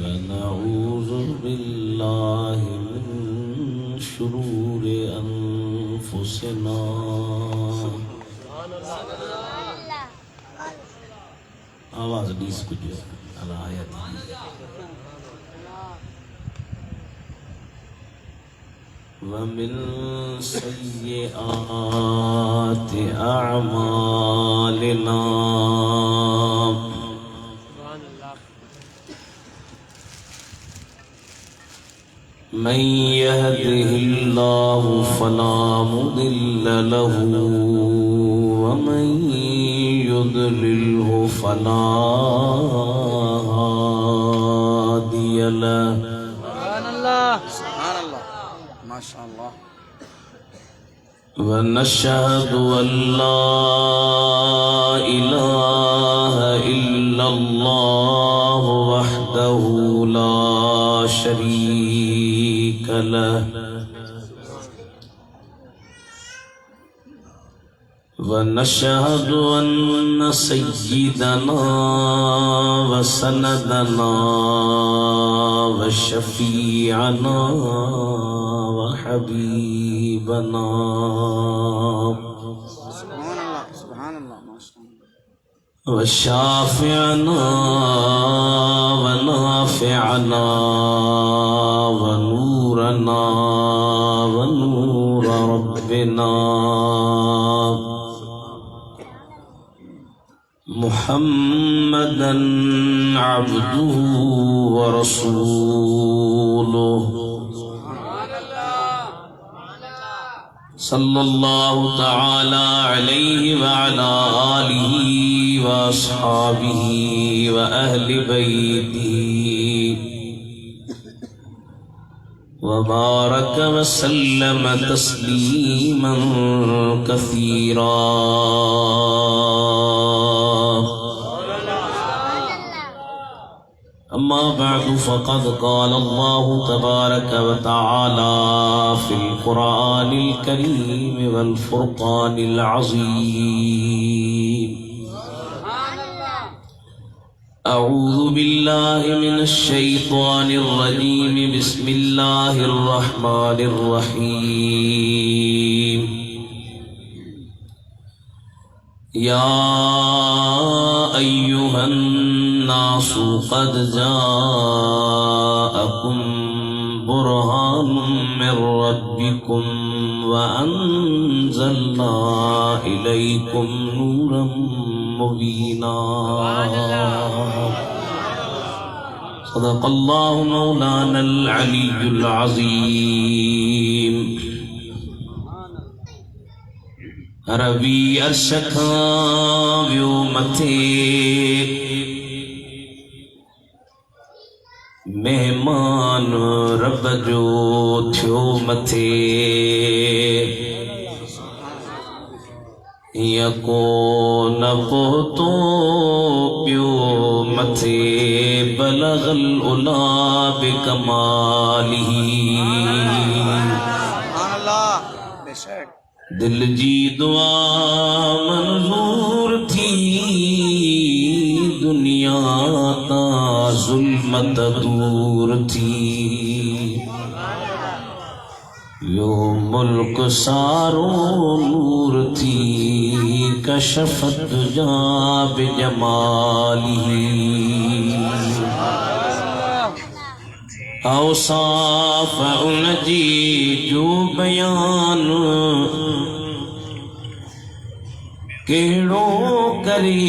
ونعوذ بالله من شرور أنفسنا आवाज डीस कुछ आयत वमिन सय्यिआति अअमालिना मन यहदिहिल्लाहु फला मुदिल्ल लहु वमन युद्लिल्हु फला हादिय लहु। सुभान अल्लाह माशाअल्लाह। वनशहदु अल्ला इलाहा इल्लल्लाह वहदहु ला शरीक लहु वनशहदु अन्न सय्यिदना व सनदना व शफीअना व हबीबना सुभान अल्लाह माशाअल्लाह व शाफिअना व नाफिअना व नूरना व नूर रब्बिना मुहम्मदन अब्दुहु व रसूलुहु सल्लल्लाहु तआला अलैहि व अला आलिहि व अस्हाबिहि व अहलि बैतिहि व बारक व सल्लम तस्लीमन कसीरा। अम्मा बअदु फ़क़द क़ाल अल्लाहु तबारक व तआला फ़िल क़ुरआनिल करीम वल फ़ुरक़ानिल अज़ीम। अऊज़ु बिल्लाहि मिनश शैतानिर रजीम। बिस्मिल्लाहिर रहमानिर रहीम। या अय्युहन नासु क़द जाअकुम बुरहानुम मिर रब्बिकुम व अंज़लना इलैकुम नूरम मुबीना। सदक़ल्लाहु मौलानल अलीयुल अज़ीम। रबी अर्श खां वियो मथे मेहमान रब जो थियो मथे यको न पोतो पियो मथे बलगल उला बिकमालिही। दिल जी दुआ मंजूर थी दुनिया ता जुल्मत दूर थी। यो मुल्क सारो नूर थी कशफत जा बिजमालिही। औसाफ उनजी जो बयान केड़ो करे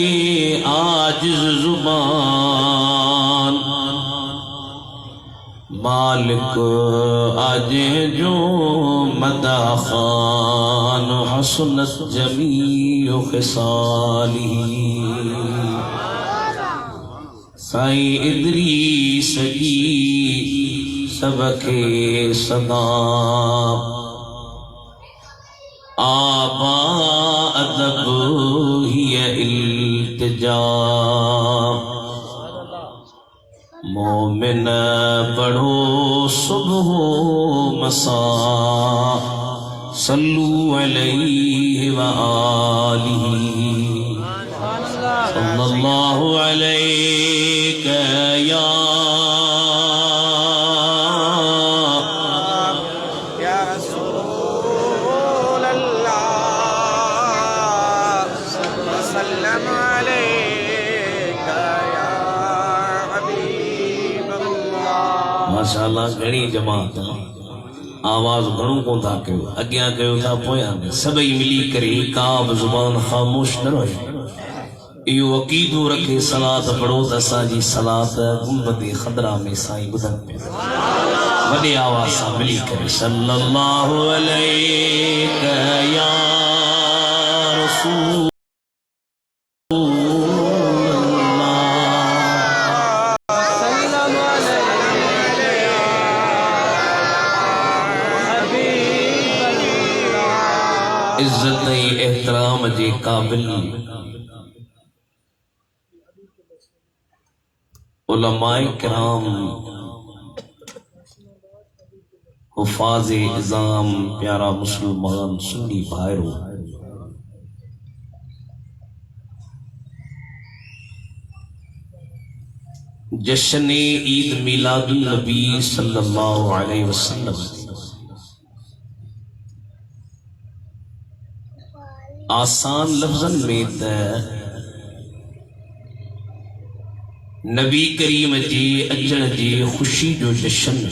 आजिज़ ज़ुबान। मालिक आजे जो मदा खान हसनत जमीउ ख़िसालिही। साईं इदरीस जी सबके सदा आबा अदब हिय इल्तिजा। मोमिन पढ़ो सुबह मसा सल्लू अलैहि व आलिहि। सल्लल्लाहु अलैहि या रसूल अल्लाह वसल्लम अलैका या हबीब अल्लाह। माशाअल्लाह घणी जमात आवाज घणो को था कयो अॻियां कयो था पोयां सभई मिली करे का बि ज़ुबान ख़ामोश न रहे इहो अक़ीदो रखे सलात पढ़ो त असांजी सलात गुंबद ख़दरा में साईं ॿुधनि पिया वॾे आवाज़ सां मिली करे सल्लल्लाहु अलैहि या रसूल इज्जत एहतराम जे काबिल उलमाए किराम हुफाज इज़ाम प्यारा मुसलमान सुन्नी भाइरो जश्न ईद मिलादुन नबी सल्लल्लाहु अलैहि वसल्लम आसान लफ्जन में त नबी करीम जी अचण जी खुशी जो जश्न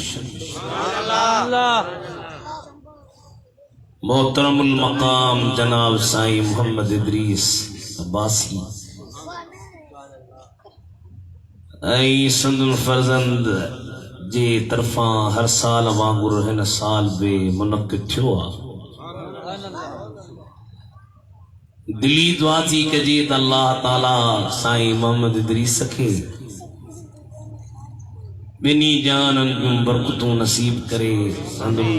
मोहतरमुल मकाम जनाब साईं मोहम्मद इदरीस अब्बासी ऐं संदुल फर्जंद जे तरफां हर साल वांगुरु हिन साल बि मुनक़िद थियो आहे दिली दुआ थी कजे त अल्लाह ताला साईं मोहम्मद इदरीस खे बिनी जानन जूं बरकतूं नसीब करे संदुल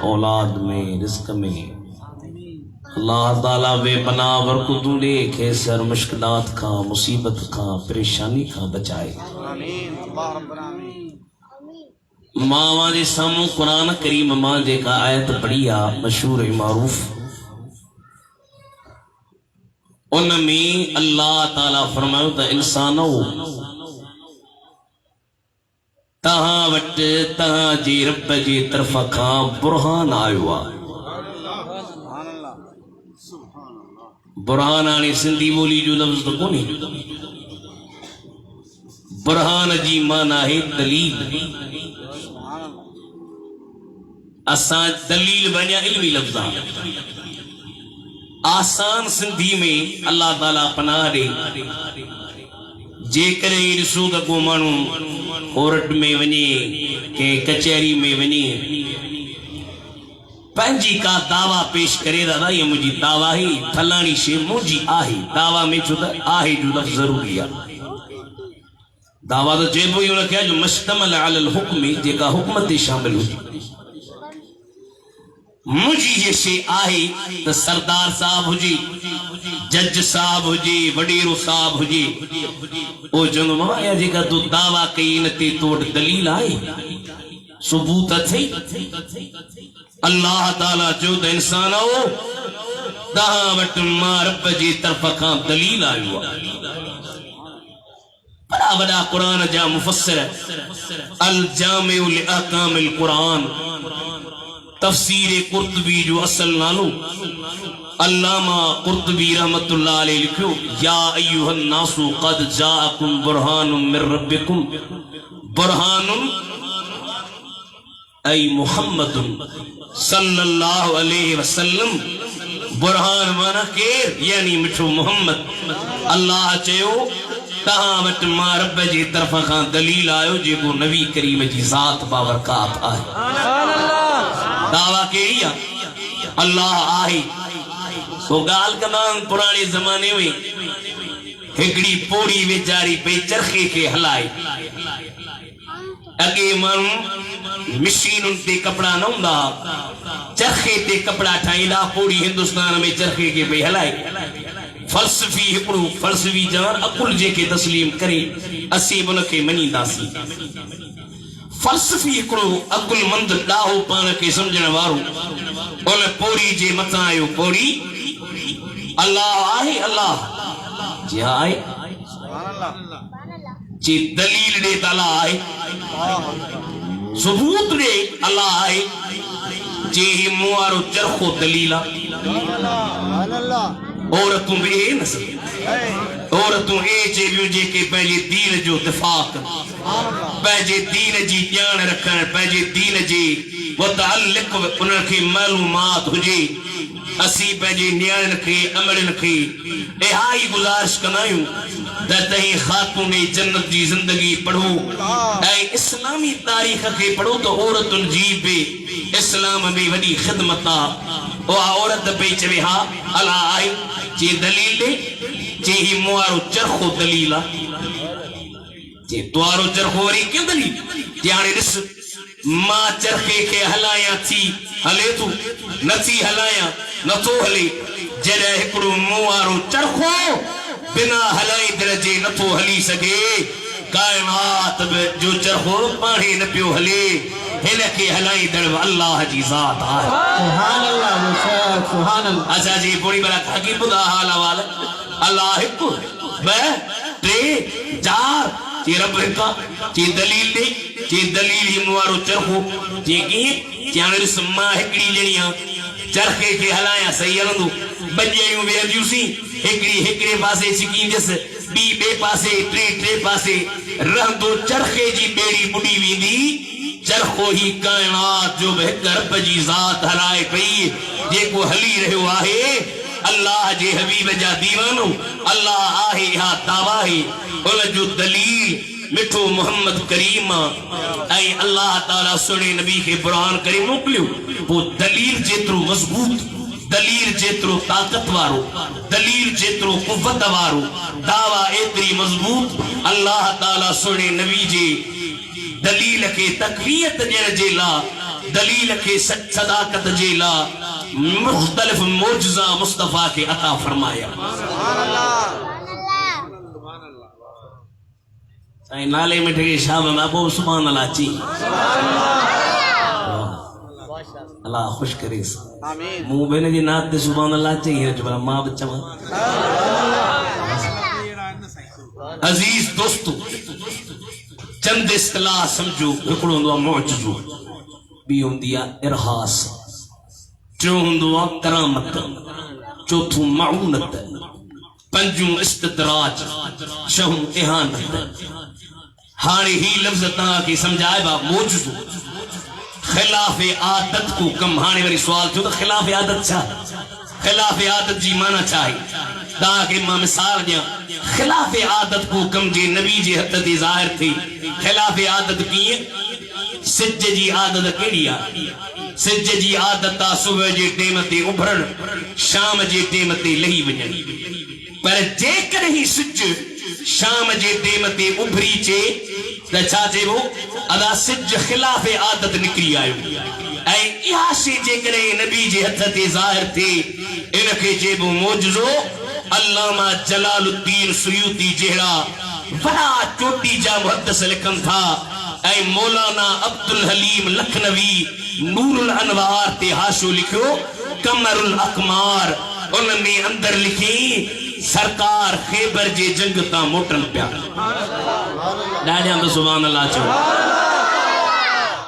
औलाद में रिज़्क़ में अल्लाह ताला बेपनाह बरकतूं ॾे खेसर मुश्किलात खां मुसीबत खां परेशानी खां बचाए आमीन अल्लाह रब्बुल आमीन। मां जे साम्हूं क़ुरान करीम मां जेका आयत पढ़ी आहे मशहूर ऐं मारूफ उन में अल्लाह ताला फरमायो त इंसानो तहां वटि तहां जे रब जे तरफ़ खां बुरहान आयो आहे बुरहान हाणे सिंधी ॿोली जो लफ़्ज़ त कोन्हे बुरहान जी माना आहे दलील असां दलील बणिया इल्मी लफ़्ज़ आहे आसान सिंधी में अल्लाह ताला पनाह ॾे जेकर ॾिसो त को माण्हू कोर्ट में वञे कंहिं कचहरी में वञे पंहिंजी का दावा पेश करे दादा ये मुंहिंजी दावा ही फलाणी शइ मुंहिंजी आहे दावा में छो त आहे जो लफ़्ज़ ज़रूरी आहे दावा तो चइबो ई हुनखे आहे जो मुश्तमिल अलल हुक्म जेका हुक्म ते शामिल हुजे मुझी ये शे आहे त सरदार साहब हुजे जज साहब हुजे वडेरो साहब हुजे ओ चवंदो मामा या जेका तूं दावा कई इन ते तो वटि दलील आहे सबूत अथई अल्लाह ताला चयो त इंसान हो तहां वटि मां रब जी तरफ़ खां दलील आयो आहे बड़ा वॾा क़ुरान जा मुफ़स्सिर अल जामिउ लिअहकामिल क़ुरान तफसीर कुर्तबी जो असल नालो अल्लामा कुर्तबी रहमतुल्लाह अलैहि लिखियो या अय्युहन नासु क़द जाअकुम बुरहानुम मिर रब्बिकुम बुरहानुन ऐ मुहम्मदुन सल्लल्लाहु अलैहि वसल्लम बुरहान माना केर यानी मिठो मोहम्मद अल्लाह चयो तहां वटि मां रब जी तरफ़ खां दलील आयो जेको नबी करीम जी ज़ात बाबरकात आहे दावा कहिड़ी आहे अल्लाह आहे सो ॻाल्हि कंदा पुराणे ज़माने में हिकिड़ी पोड़ी वेचारी पई चरखे खे हलाए अॻे माण्हू मशीनुनि ते कपिड़ा न हूंदा चरखे ते कपिड़ा ठाहींदा पोड़ी हिंदुस्तान में चरखे खे पई हलाए फलसफी हिकिड़ो फलसफी चवण अकुल जेके तस्लीम करे असीं उनखे मञींदासीं फलसफी हिकिड़ो अकुलमंद ॾाहो पाण खे सम्झण वारो उन पोड़ी जे मथां आयो पोड़ी अल्लाह आहे अल्लाह जी आहे ची दलील दे अल्लाह है सबूत दे अल्लाह है ची मुआरो चरखो दलीला औरतों बे न औरतों ए चेबियूं जेके पंहिंजे दीन जो दिफ़ा कनि पंहिंजे दीन जी ॼाण रखनि पंहिंजे दीन जे मुतअल्लिक़ उन्हनि खे मालूमात हुजे असीं पंहिंजे नियाणियुनि खे अमड़ियुनि खे इहा ई गुज़ारिश कंदा आहियूं त तव्हीं ख़ातून जन्नत जी ज़िंदगी पढ़ो ऐं इस्लामी तारीख़ खे पढ़ो त औरतुनि जी बि इस्लाम में वॾी ख़िदमत आहे उहा औरत पई चवे हा अला आहे जे दलील ॾे जे ही मुआरो चरखो दलील आहे जे तुआरो चरखो वरी कीअं दलील जे हाणे ॾिस मां चरखे खे हलायां थी हले तूं नथी हलायां नथो हले जॾहिं हिकिड़ो मुआरो चरखो बिना हलाईंदड़ जे नथो हली सघे काइनात जो चरखो पाणे न पियो हले हिन खे हलाईंदड़ अल्लाह जी ज़ात आहे सुभान अल्लाह सुभान अल्लाह असांजी पोड़ी भला हक़ी ॿुधा हाल अहवाल अल्लाह हिकु ॿ टे चार जे रब हिकु जे दलील ॾे जे दलील ही मुआरो चरखो जे कीअं जे हाणे ॾिस मां हिकिड़ी ॼणी आहियां चरखे खे हलायां सही हलंदो ॿ ॼणियूं वेहंदियूंसीं हिकिड़ी हिकिड़े पासे छिकींदसि ॿी ॿिए पासे टे पासे रहंदो चरखे जी ॿेड़ी ॿुॾी वेंदी चरखो ही काइनात जो बि हिक रब जी ज़ात हलाए पई जेको हली रहियो आहे अल्लाह जे हबीब जा दीवानो अल्लाह आहे इहा दावा है उन जो दलील मिठो मोहम्मद करीम ऐं अल्लाह ताला सुणे नबी खे बुरहान करे मोकिलियो पोइ दलील जेतिरो मज़बूत दलील जेतिरो ताकत वारो दलील जेतिरो कुव्वत वारो दावा एतिरी मज़बूत अल्लाह ताला सुणे नबी जे दलील के तकवीयत ॾियण जे लाइ दलील के सदाकत जे लाइ मुख़्तलिफ़ मोजज़ा मुस्तफ़ा के अता फरमाया साईं नाले मिठे के शाम में आपको सुभान अल्लाह ची अल्लाह खुश करे आमीन मुंह बेने जी नात ते सुभान अल्लाह चाहिए जो मां बच्चा अजीज दोस्तों चंद इस्तिलाह समझो हिकिड़ो हूंदो आहे मुअजिज़ो ॿी हूंदी आहे इरहास टियों हूंदो आहे करामत चौथों माऊनत पंजूं इस्तदराज छहों इहानत हाणे ही लफ़्ज़ तव्हांखे सम्झाइबा मुअजिज़ो खिलाफ आदत को कम हाणे वरी सुवाल थियो त खिलाफ आदत छा खिलाफ आदत जी माना छा आहे तव्हांखे मां मिसाल ॾियां खिलाफ आदत को कम जे नबी जे हथ ते ज़ाहिर थी खिलाफ आदत कीअं सिज जी आदत कहिड़ी आहे सिज जी आदत आहे सुबुह जे टेम ते उभरण शाम जे टेम ते लही वञण पर जेकर ही सिज शाम जे टेम ते उभरी चे त छा चइबो अदा सिज खिलाफ आदत निकिरी आयो ऐं इहा शइ जेकॾहिं नबी जे हथ ते ज़ाहिर थिए इनखे चइबो मोजज़ो अल्लामा जलालुद्दीन सुयूती जहिड़ा वॾा चोटी जा मुहद्दिस लिखनि था ऐं मौलाना अब्दुल हलीम लखनवी नूरुल अनवार ते हाशो लिखियो कमरुल अकमार उन में अंदर लिखी सरकार खैबर जे जंग तां मोटन पिया ॾाढा में सुभान अल्लाह चओ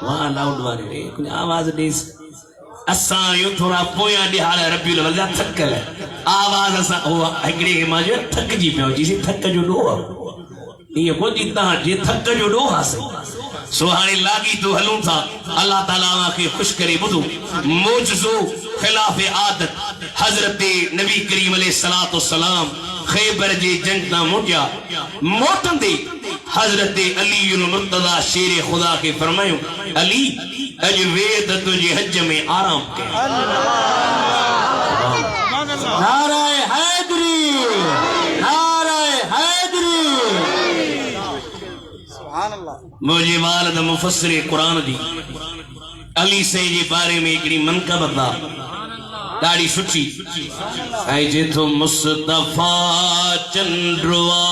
वाह लाउड वारे रे कुछ आवाज ॾेस असां यो थोड़ा पोयां ॾिहाड़ रबियुल अव्वल जा थकल आवाज असां हो हिकिड़े खे मां जो थक जी पियो जी थक जो ॾोह ईअं को जी तव्हां जे थक जो ॾोह आहे सो हाणे लागी तो हलूं था अल्लाह ताला खे खुश करे ॿुधो मोजज़ो खिलाफ आदत हजरत नबी करीम अलैहिस्सलातु वस्सलाम खैबर जे जंग तां मोटिया मोटंदे हजरत अली मुर्तज़ा शेर खुदा के फरमायो अली अज वेद तुझे हज में आराम के नाराए हैदरी सुभान अल्लाह मुझे वालिद मुफस्सिर कुरान दी अली से जे बारे में हिकिड़ी मनक़ब था ॾाढी सुठी ऐं जेथो मुस्तफ़ा चंद्रवा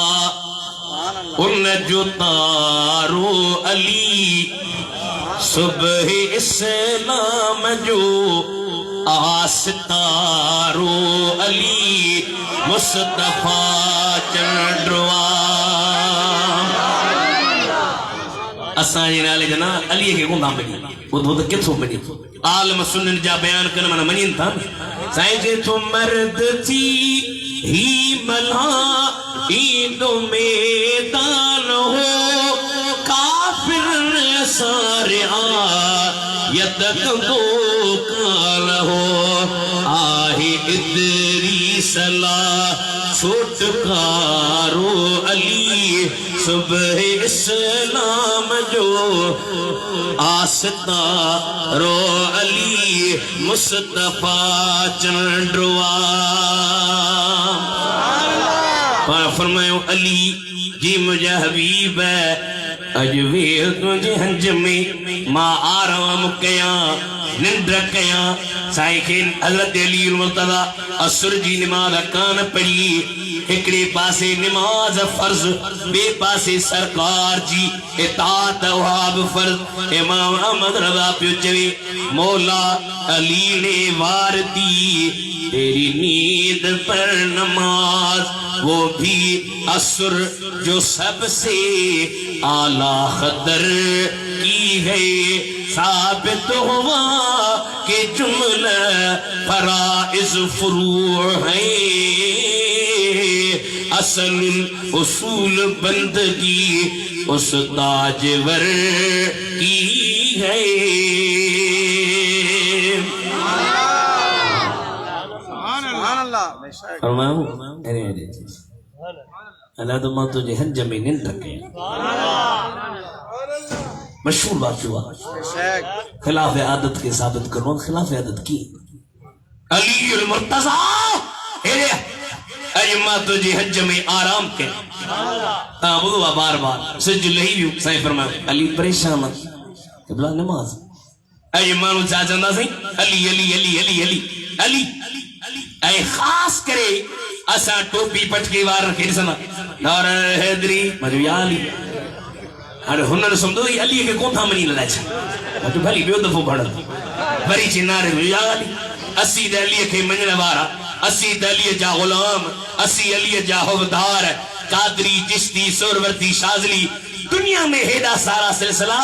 उन जो तारो अली सुबह इस्लाम जो आसितारो अली मुस्तफ़ा चंद्रवा असां जे नाले जना अली के कोन मनी वो तो किथो मनी आलम सुनन जा बयान कर मन मनीन था साईं जे तो मर्द थी ही मला ईंदो मैदान हो काफिर सारे यतकंदो काल हो आहे इदरी सला छुटकारो अली सुबह इस्लाम जो आस्ता रो अली मुस्तफा चंद्रवा पर फरमायो अली जी मुझे हबीब है अजवे तुझे हंज में मां आराम कया निंद्र कया साइकिन हजरत अली मुर्तजा असुर जी नमाज कान पढ़ी एकड़े पासे नमाज फर्ज बे पासे सरकार जी इताअत वहाब फर्ज इमाम अहमद रजा पियो चवे मौला अली ने वार दी तेरी नींद पर नमाज वो भी असुर जो सबसे आला खदर की गई साबित हुआ कि जुमला फराइज फुरू है असल उसूल बंदगी उस ताजवर की है फरमाऊं अरे अरे अल्लाह तो मां तुझे हंज में निंद के मशहूर बात हुआ खिलाफ आदत के साबित करो खिलाफ आदत की अली उल मुर्तजा अरे अरे मां तुझे हज में आराम के बुआ बार बार सज लही साईं फरमायो अली परेशान मत किबला नमाज अरे मानू चा चंदा सही अली अली अली अली अली अली ऐ खास करे असा टोपी पटके वार के सना और हैदरी मजया अली अरे हुनर समझो अली के कोथा मनी लड़ा छा तो भली बियो दफो पढ़ वरी चिनारे मजया अली असी अली के मनण वारा असी अली जा गुलाम असी अली जा हवदार कादरी चिश्ती सोरवर्ती शाजली दुनिया में हेडा सारा सिलसिला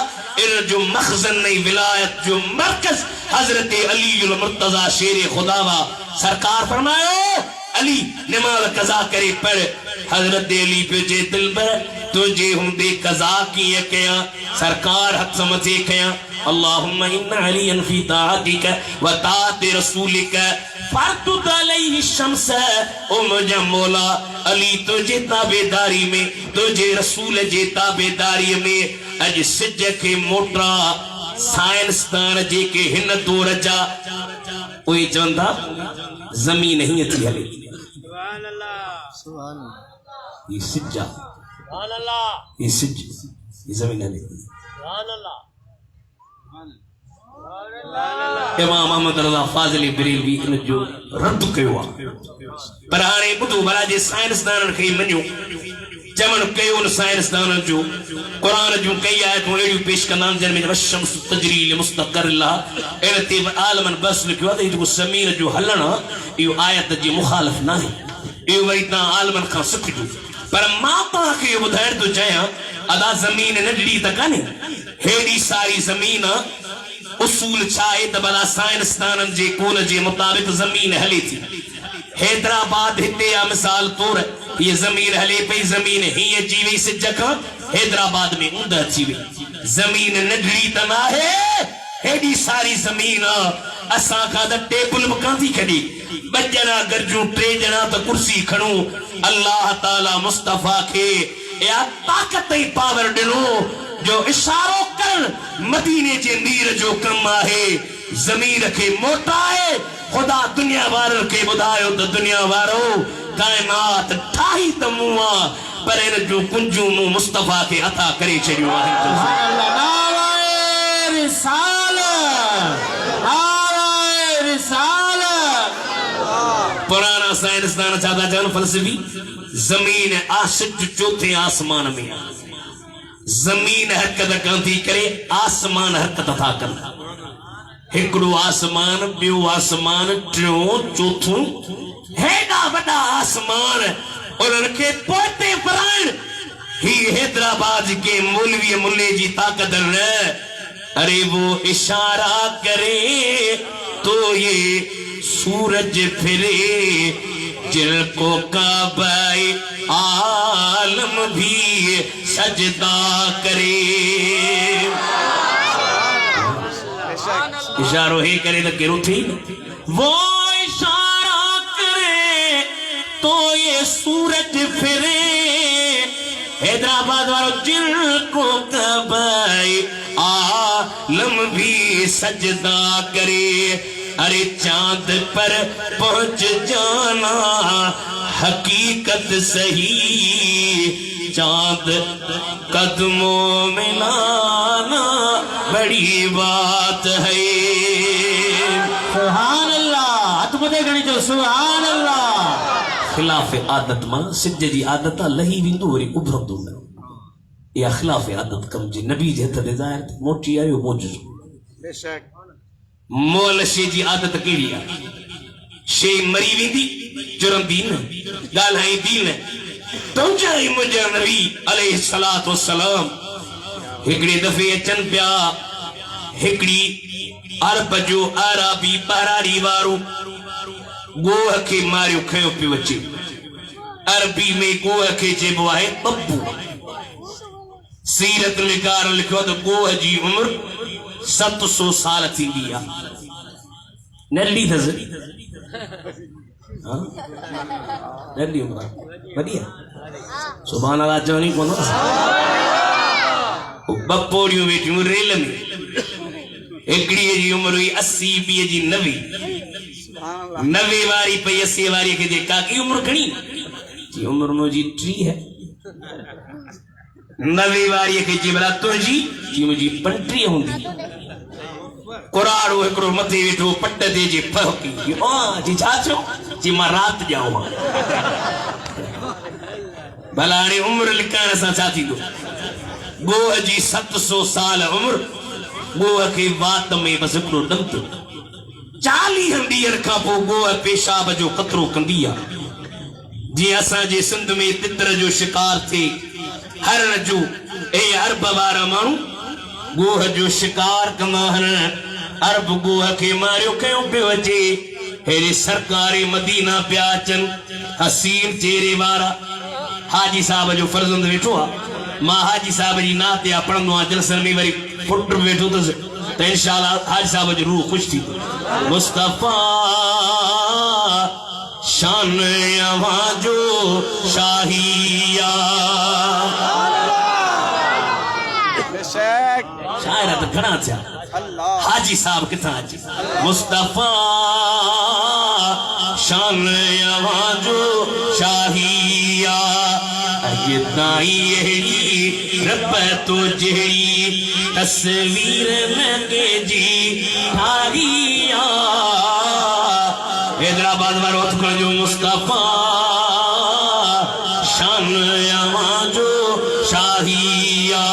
इन जो मखजन नहीं विलायत जो मरकज हजरत अली उल मुर्तजा शेर खुदावा सरकार फरमायो अली नमाज कजा करे पढ़ हजरत अली पे जे दिल पर तुझे हुंदे कजा किए कया सरकार हक समझे कया अल्लाहुम्मा इन्ना अलियन फी ताअतिक व ताअत रसूलिक फरतुद अलैहि शम्स ओ मुझे मौला अली तुझे ताबेदारी में तुझे रसूल जे ताबेदारी में अज सिज के मोटा साइंसदान जे के हिन दौर जा ओए चंदा जमीन नहीं थी हले सुभान अल्लाह ये सिज्जा सुभान अल्लाह ये सिज ये जमीन हले सुभान अल्लाह इमाम अहमद रजा फाजिली बरेलवी इन जो रद्द कयो पर हाणे बुधो भला जे साइंसदान खे मनियो चमन कयो न साइंसदान जो कुरान जो कई आयतूं एडियूं पेश कंदा जिन में वशम्स तजरी लिमुस्तक़र लहा इन ते आलमन बस लिखियो आहे जो ज़मीन जो हलण इहो आयत जी मुखालिफ न आहे इहो वरी तव्हां आलमन खां सिखिजो पर मां तव्हांखे इहो ॿुधाइण थो चाहियां अदा ज़मीन नंढड़ी त कान्हे हेॾी सारी ज़मीन उसूल चाहे त भला साइंसदाननि जे कोल जे मुताबिक़ ज़मीन हले थी हैदराबाद हिते आ मिसाल तौर ये जमीन हले पई जमीन ही अची वई सिज खां हैदराबाद में ऊंद अची वई जमीन नंढड़ी त न आहे हेॾी सारी जमीन असां खां त टेबल मकान थी खड़ी ॿ ॼणा गरजूं टे ॼणा त कुर्सी खणूं अल्लाह ताला मुस्तफा खे या ताक़त ऐं पावर ॾिनो जो इशारो कर मदीने जे मीर जो कम आहे जमीन के मोटाए खुदा दुनिया वारन के बुधायो तो दुनिया वारो कायनात ठाही त मुआ पर इन जो कुंजू मु मुस्तफा के अता करे छड़ियो आहे सुभान अल्लाह नारे रिसालत नारे रिसालत पुराना साइंसदान चाहता जान फलसफी जमीन आशिक चौथे आसमान में जमीन हरकत कांती करे आसमान हरकत था कर हिकड़ो आसमान बियो आसमान टियों चौथों हेडा वडा आसमान और उनके पोते फराइण ही हैदराबाद के मौलवी मुल्ले जी ताकत न। अरे वो इशारा करे तो ये सूरज फिरे, जिनको काबाए आलम भी सजदा करे। इशारो हे करे तो गिरू थी, वो इशारा करे तो ये सूरज फिरे, हैदराबाद वालों जिनको काबाए आलम भी सजदा करे। अरे चांद पर पहुंच जाना हकीकत सही, चांद कदमों में लाना बड़ी बात है। सुभान अल्लाह, अतुमते गणी जो सुभान अल्लाह। खिलाफ आदत मां सिज जी आदत लही विंदु वरी उभरंदो न, या खिलाफ आदत कम जी नबी जे हथ ते ज़ाहिर मोटी आयो मोजो। बेशक मोल शे जी आदत केड़ी आ, शे मरी वेंदी जुरंदी न, ॻाल्हाईंदी न। तुंहिंजा ई मुंहिंजा नबी अलैहिस्सलातु वस्सलाम हिकिड़े दफ़े अचनि पिया, हिकिड़ी अरब जो अराबी बरारी वारो गोह खे मारियो खयो पियो अचे। अरबी में गोह खे चइबो आहे बब्बू। सीरत लिकार लिखियो त गोह जी उम्र 700 साल थींदी आहे। नंढी अथसि, नंढी उम्र वॾी आहे। सुभाणे अलाह चवणी कोन, ॿ पोड़ियूं वेठियूं रेल में, हिकिड़ीअ जी उम्र हुई 80, ॿीअ जी 90। 90 वारी पई 80 वारी खे जे काकी उम्र घणी, जी उम्र मुंहिंजी 30 है। 90 वारी खे जी भला तुंहिंजी, जी मुंहिंजी 35 हूंदी। कुराड़ो हिकिड़ो मथे वेठो पट ते जे फहकी, जी छा थियो, जी मां राति ॼाओ मां। भला हाणे उम्र लिकाइण सां छा थींदो। गोह जी 700 साल उम्र, गोह खे वात में बसि हिकिड़ो ॾंदु। 40 ॾींहंनि खां पोइ गोह पेशाब जो क़तरो कंदी आहे। जीअं असांजे सिंध में तितर जो शिकार थिए, हरण जो, ए अरब वारा माण्हू गोह जो शिकार कंदा आहिनि। अरब गोह खे मारियो खयो पियो अचे, हेॾे सरकारी मदीना पिया अचनि हसीन चेहरे वारा। हाजी साहब जो फर्ज़ंद वेठो आहे, मां हाजी साहब जी नात या पढ़ंदो आहियां जलसन में, वरी पुट वेठो अथसि त इंशाअल्लाह हाजी साहब जो रूह ख़ुशि थींदो। मुस्तफ़ा शान अवां जो शाहिया, शायर त घणा थिया, हाजी साहब किथां अचे। मुस्तफ़ा शान अवां जो शाहिया, अॼु ताईं अहिड़ी रब तो जहिड़ी तस्वीर न कंहिंजी ठाही आ। हैदराबाद वारो हथ खणिजो, मुस्तफ़ा शान अवां जो शाहिया।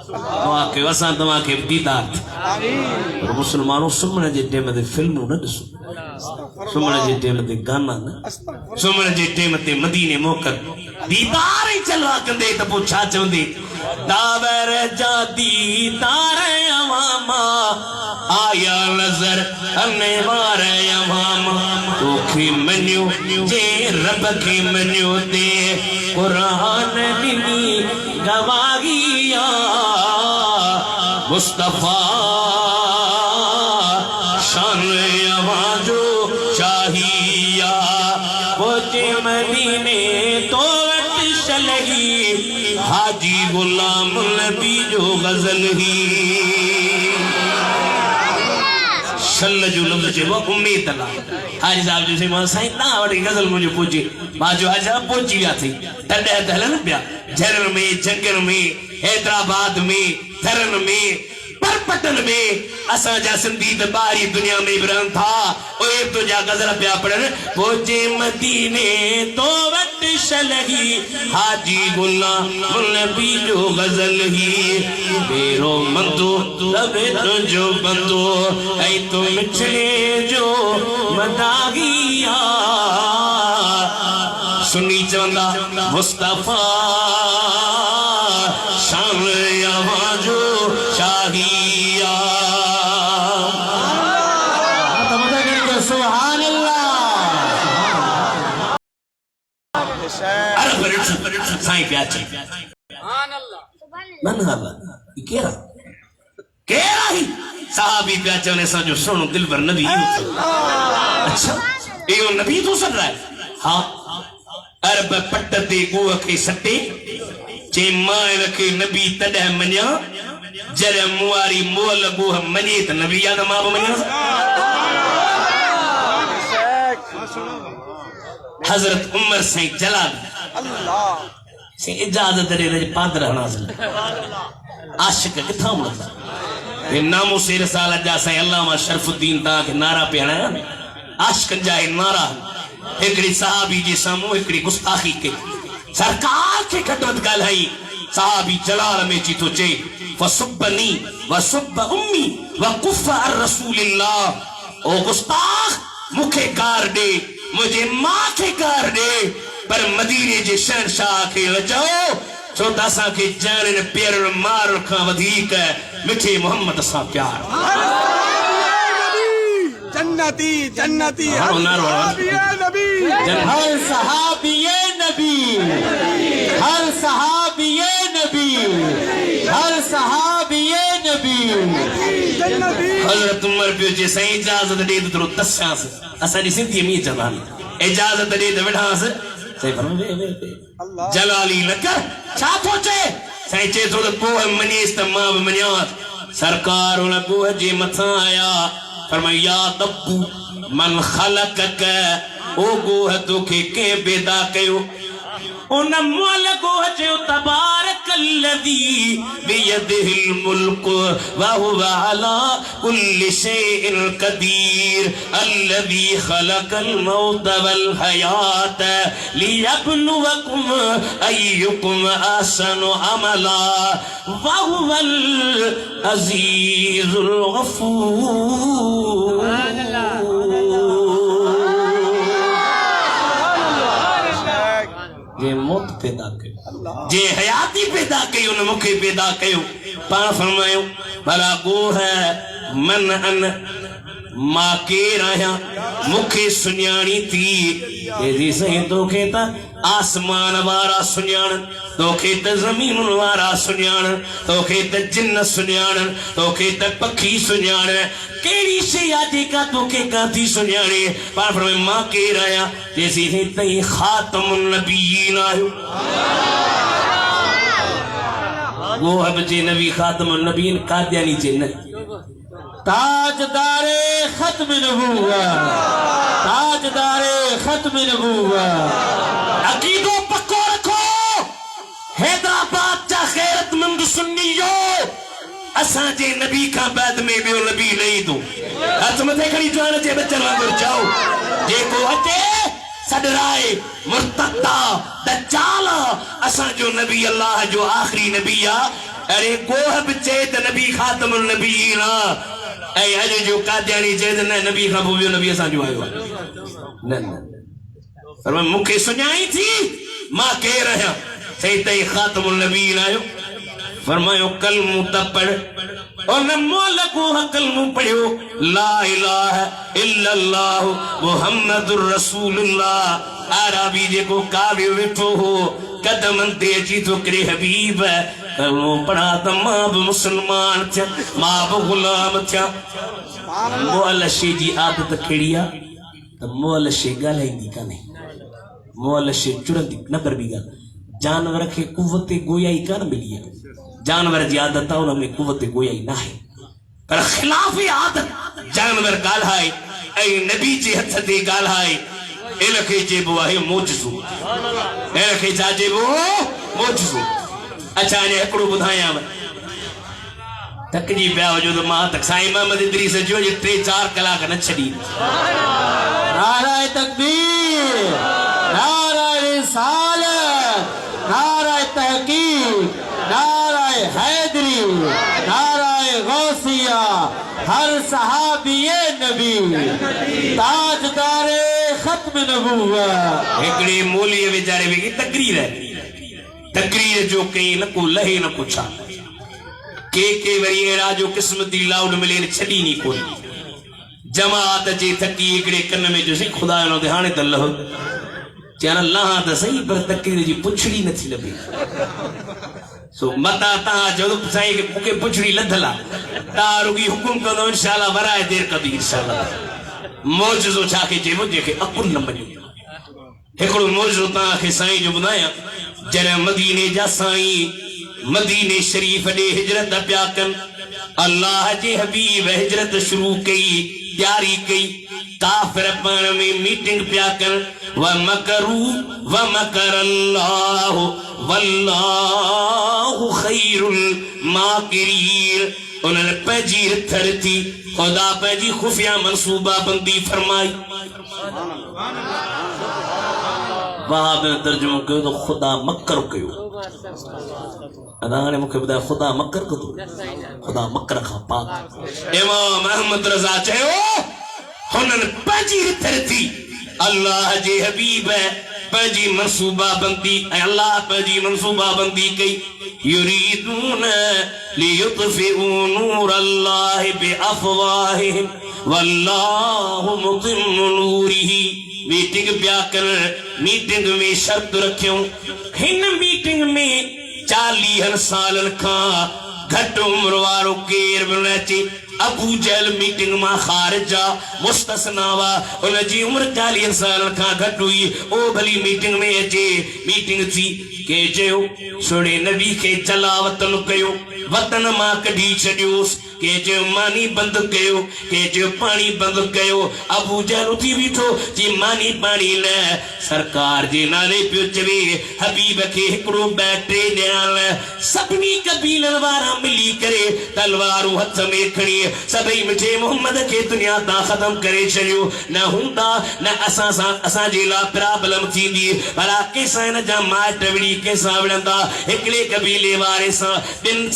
तव्हांखे असां तव्हांखे दीदार पर मुस्लमानों सुम्हण जे टाइम ते फिल्मूं न ॾिसो, सुम्हण जे टाइम ते गाना न, सुम्हण जे टाइम ते मदीने मोकल दीदार ई चलवा कंदे त पोइ छा चवंदे। दावर जा दीदार अवामा आया नज़र अने वार अवामा, तोखे मनियो जे रब खे मनियो ते कुरान ॾिनी गवाही आ। मुस्तफ़ा शान अवां जो शाहिया, पहुंचे मदीने तो वट शलही, हाजी गुलाम नबी जो गजल ही। शल जो लफ्ज़ चइबो उम्मीद ला। हाजी साहब जो चइबो साईं तव्हां वटि गज़ल मुंहिंजो पहुचे, मां जो हाजी साहब पहुची विया थी। तॾहिं त हलनि पिया झरनि में, जंगल में, हैदराबाद में, थरन में, परपटन में, असांजा सिंधी त ॿाहिरी दुनिया में बि रहनि था, उहे तुंहिंजा गज़ल पिया पढ़नि। पहुचे मदीने तो वट शलही, हाजी गुलाम नबी जो गज़ल ही। मेरो मंदो तबे तुंहिंजो बंदो, ऐं तो मिठड़े जो मदाही आ। सुनी चवंदा मुस्तफा शान आवाजो शाहिया हथ मथे खणी चओ सुभान अल्लाह साईं पिया चई मन हला केरा केरा ही साहबी पिया चवने सजो सुनो दिलबर नबी अच्छा यो नबी तो सद रहा है हाँ अरब पट्ट ते गोह के सटे चे मां के नबी तडह मन्या जरे मुआरी मोल गोह मने त नबी याद मां मन्या हजरत उमर से जलाल अल्लाह से इजाजत दे रज पादर नाज़िल आशिक किथा मुंदा ये नामो से रसाला जा से अल्लामा शरफुद्दीन ता के नारा पे हणाया आशिक जाए नारा एकड़ी साहबी जे सामू एकड़ी गुस्ताखी के सरकार के खटवत गालाई साहबी जलाल में चीतो चे वसुब्बनी वसुब्ब उम्मी वकुफ़ अर रसूलिल्लाह ओ गुस्ताख मुखे कार दे मुझे मां के कार दे पर मदीने जे शहंशाह के लजाओ छो दासा के जान ने पैर मार का वधीक मिठे मोहम्मद सा प्यार जन्नती जन्नती हर सहाबिये नबी हर सहाबिये नबी हर सहाबिये नबी हजरत उमर पियो जे सही इजाजत दे तो दसास असानी सिंधी में जवान इजाजत दे तो विढ़ास सही फरमावे जलाली लकर छा थोचे सही चे तो गोह मनीस त मां मन्यात सरकार उन गोह जे मथा आया फरमाया दब्बू मन खलकक ओ गोह तोखे के पैदा कयो उन मोल गोह जो तबारकल्लज़ी बियदिहिल मुल्क व हुवा अला कुल्लि शैइन कदीर अल्लज़ी खलकल मौत वल हयात लियब्लुवकुम अय्युकुम अहसनु अमला व हुवल अज़ीज़ुल गफूर जे मौत पैदा कयो जे हयाती पैदा कयो न मुखे पैदा कयो पाण फरमायो भला गोह मन अन मां केर आहियां मुखे सुञाणी थी एदी सही तोखे त आसमान वारा सुञाण तोखे त ज़मीन वारा सुञाण तोखे त जिन्न सुञाण तोखे त पखी सुञाण केड़ी शइ आ जेका तोखे काथी सुञाणे पाण फरमायो मां केर आहियां जेसी तई खातमुन नबीयीन आहियो गोह जे नबी खातमुन नबीयीन कादियानी जे न ताजदारे खत्म नबूवत ताजदारे खत्म नबूवत अकीदो पक्को रखो हैदराबाद जा गैरतमंद सुन्नियो असा जे नबी का बाद में बियो नबी नहीं दो हथ मथे खड़ी जान जे बचन वांगुर जाओ जेको अचे सदराए मुर्तदा दज्जाल असा जो नबी अल्लाह जो आखिरी नबी आ अरे गोह बचे त नबी खातमुल नबीयीन ऐ अज जो कादियानी जे न नबी का बियो नबी असा जो आयो न न पर मुखे सुञाई थी मां के रहा सही तई खातमुल नबीयीन आयो फरमायो कलमू त पढ़ और न मोल गोह कलमू पढ़ियो ला इलाहा इल्लल्लाह मुहम्मदुर रसूलुल्लाह आराबी जेको काव्य वेठो हो कदमन ते अची तो करे हबीब कलमो पढ़ा त मां भी मुसलमान थिया मां भी गुलाम थिया मोल शे जी आदत केड़ी आ त मोल शे गालाईंदी काने मोल शे चुरंदी न कर भी गा जानवर के कुव्वत गोयाई कान मिली है जानवर जी आदत उनमें कुव्वत गोयाई ना है पर खिलाफ आदत जानवर गाल्हाए ऐ नबी जे हथ ते गाल्हाए इनखे जेबो आहे मोजज़ो इनखे छा जेबो मोजज़ो अच्छा ने एकड़ो बुधाया थकजी पिया वजो तो मां तक साईं मोहम्मद इदरीस जो 3-4 कलाक न छड़ी नाराए तकबीर नाराए रिसालत नाराए तहकीक नाराए हैदरी नाराए गौसिया हर सहाबिये नबी ताजदारे खत्म नबूवत एकड़े मोली बेचारे में तकरीर है तकरीर जो कहीं न को लहे न कुछ के वरी एड़ा जो किस्मती लाउड मिले छड़ी नहीं कोई जमात जे थकी एकड़े कन में जो सी खुदा नो ध्यान त लह चन लहा त सही पर तकरीर जी पुछड़ी न थी लबी सो मता ता जो साईं के मुके पुछड़ी लधला ता रुगी हुकुम कंदो इंशाल्लाह वराए देर कदी इंशाल्लाह मौजूदो छा के जेबो जेके अकुल न मनी एकड़ो मौजूदो ता के साईं जो बुधाया जरे मदीने जा साईं मदीने शरीफ दे हिजरत प्या कन अल्लाह जे हबीब हिजरत शुरू कई तैयारी कई काफिर पाण में मीटिंग प्या कर व मकर अल्लाह वल्लाहु खैरुल माकिरीन उन्होंने पैजी रथर थी खुदा पैजी खुफिया मंसूबा बंदी फरमाई वहां में तर्जुमो कयो तो खुदा मकर कयो अदा ने मुखे बुधायो खुदा मकर को खुदा मकर खां पाक इमाम अहमद रजा चयो हुनन पैजी रथर थी अल्लाह जे हबीब है पैजी मंसूबा बंदी अल्लाह पैजी मंसूबा बंदी कई युरीदून लियुत्फिउ नूर अल्लाह बिअफवाहिहिम वल्लाहु मुतिम्मु नूरिही मीटिंग प्या कर मीटिंग में शर्त रखियो हिन मीटिंग में 40 सालन का घट उम्र वारो केर बने अबू जहल मीटिंग में खारिजा मुस्तस्नावा उन जी उम्र 40 साल का घट हुई ओ भली मीटिंग में अचे मीटिंग थी के जो सोने नबी के जला वतन कयो वतन मां कढी छड्योस के जो मानी बंद कयो के जो पानी बंद कयो अबू जहल उठी बीठो जी मानी पानी न सरकार जे नाले पियो चवे हबीब के हिकड़ो बैटरे न्याल सभनी कबीलन वारा मिली करे तलवारू हथ में खणी सभई मिठे मोहम्मद के दुनिया ता खत्म करे छड़ियो न हुंदा न असा जे ला प्रॉब्लम थींदी भला केसा न जा माट वड़ी केसा वड़ंदा एकले कबीले वारे सा बिन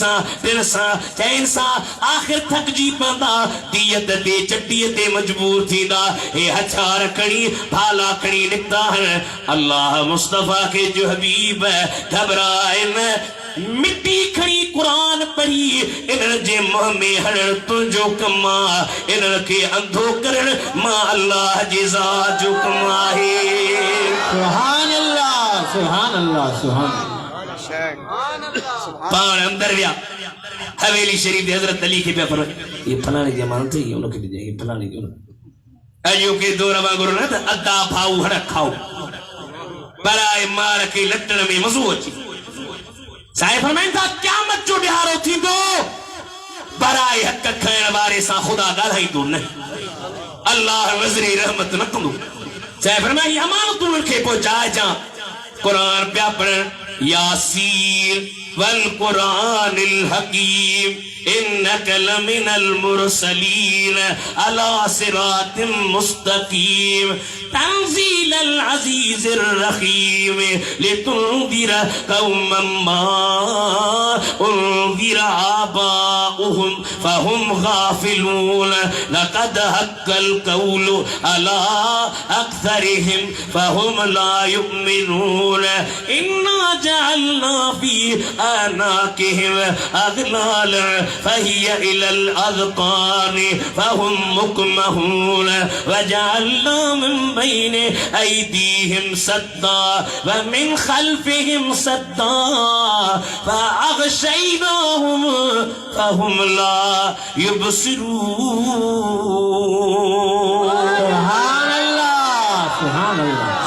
सा चैन सा आखिर थक जी पंदा दियत ते चट्टी ते मजबूर थींदा ए हथार खणी भाला खणी निकता है अल्लाह मुस्तफा के जो हबीब घबराए न मिट्टी खड़ी कुरान पढ़ी इन जे मुंह में हरण तुझो कमा इन के अंधो करण मां अल्लाह जे ज़ात जो कमा है सुभान अल्लाह सुभान अल्लाह सुभान पान अंदर गया हवेली शरीफ दे हजरत अली के पे पर ये फलाने जमानत है उनके भी ये फलाने जो अयो के दो रवा गुरु न अद्दा भाऊ हड़ खाओ बराए मार के लटण में मज़ो अची साहिब फरमाइन था क़यामत जो ॾिहारो थींदो बराए हक खाइण वारे सां खुदा ॻाल्हाईंदो न अल्लाह वज़रे रहमत न कंदो साहिब फरमाइन अमानत उनखे पहुचाए जा कुरान पिया पढ़ण यासीन वल कुरानिल हकीम इन्नका लमिनल मुरसलीन अला सिरातिम मुस्तकीम तंजीलल अजीजिर रहीम लितुंदिर कौमम मा उन्दिर आबाउहुम फहुम गाफिलून लक़द हक्कल कौलु अला अक्सरिहिम फहुम ला युमिनून इन्ना जअलना फी अनाकिहिम अगलाल फहिय इलल अज़क़ान फहुम मुकमहून वजअलना मिन बैन अयदीहिम सद्दा व मिन खल्फिहिम सद्दा फअग़शयनाहुम फहुम ला युबसिरून सुभान अल्लाह सुभान अल्लाह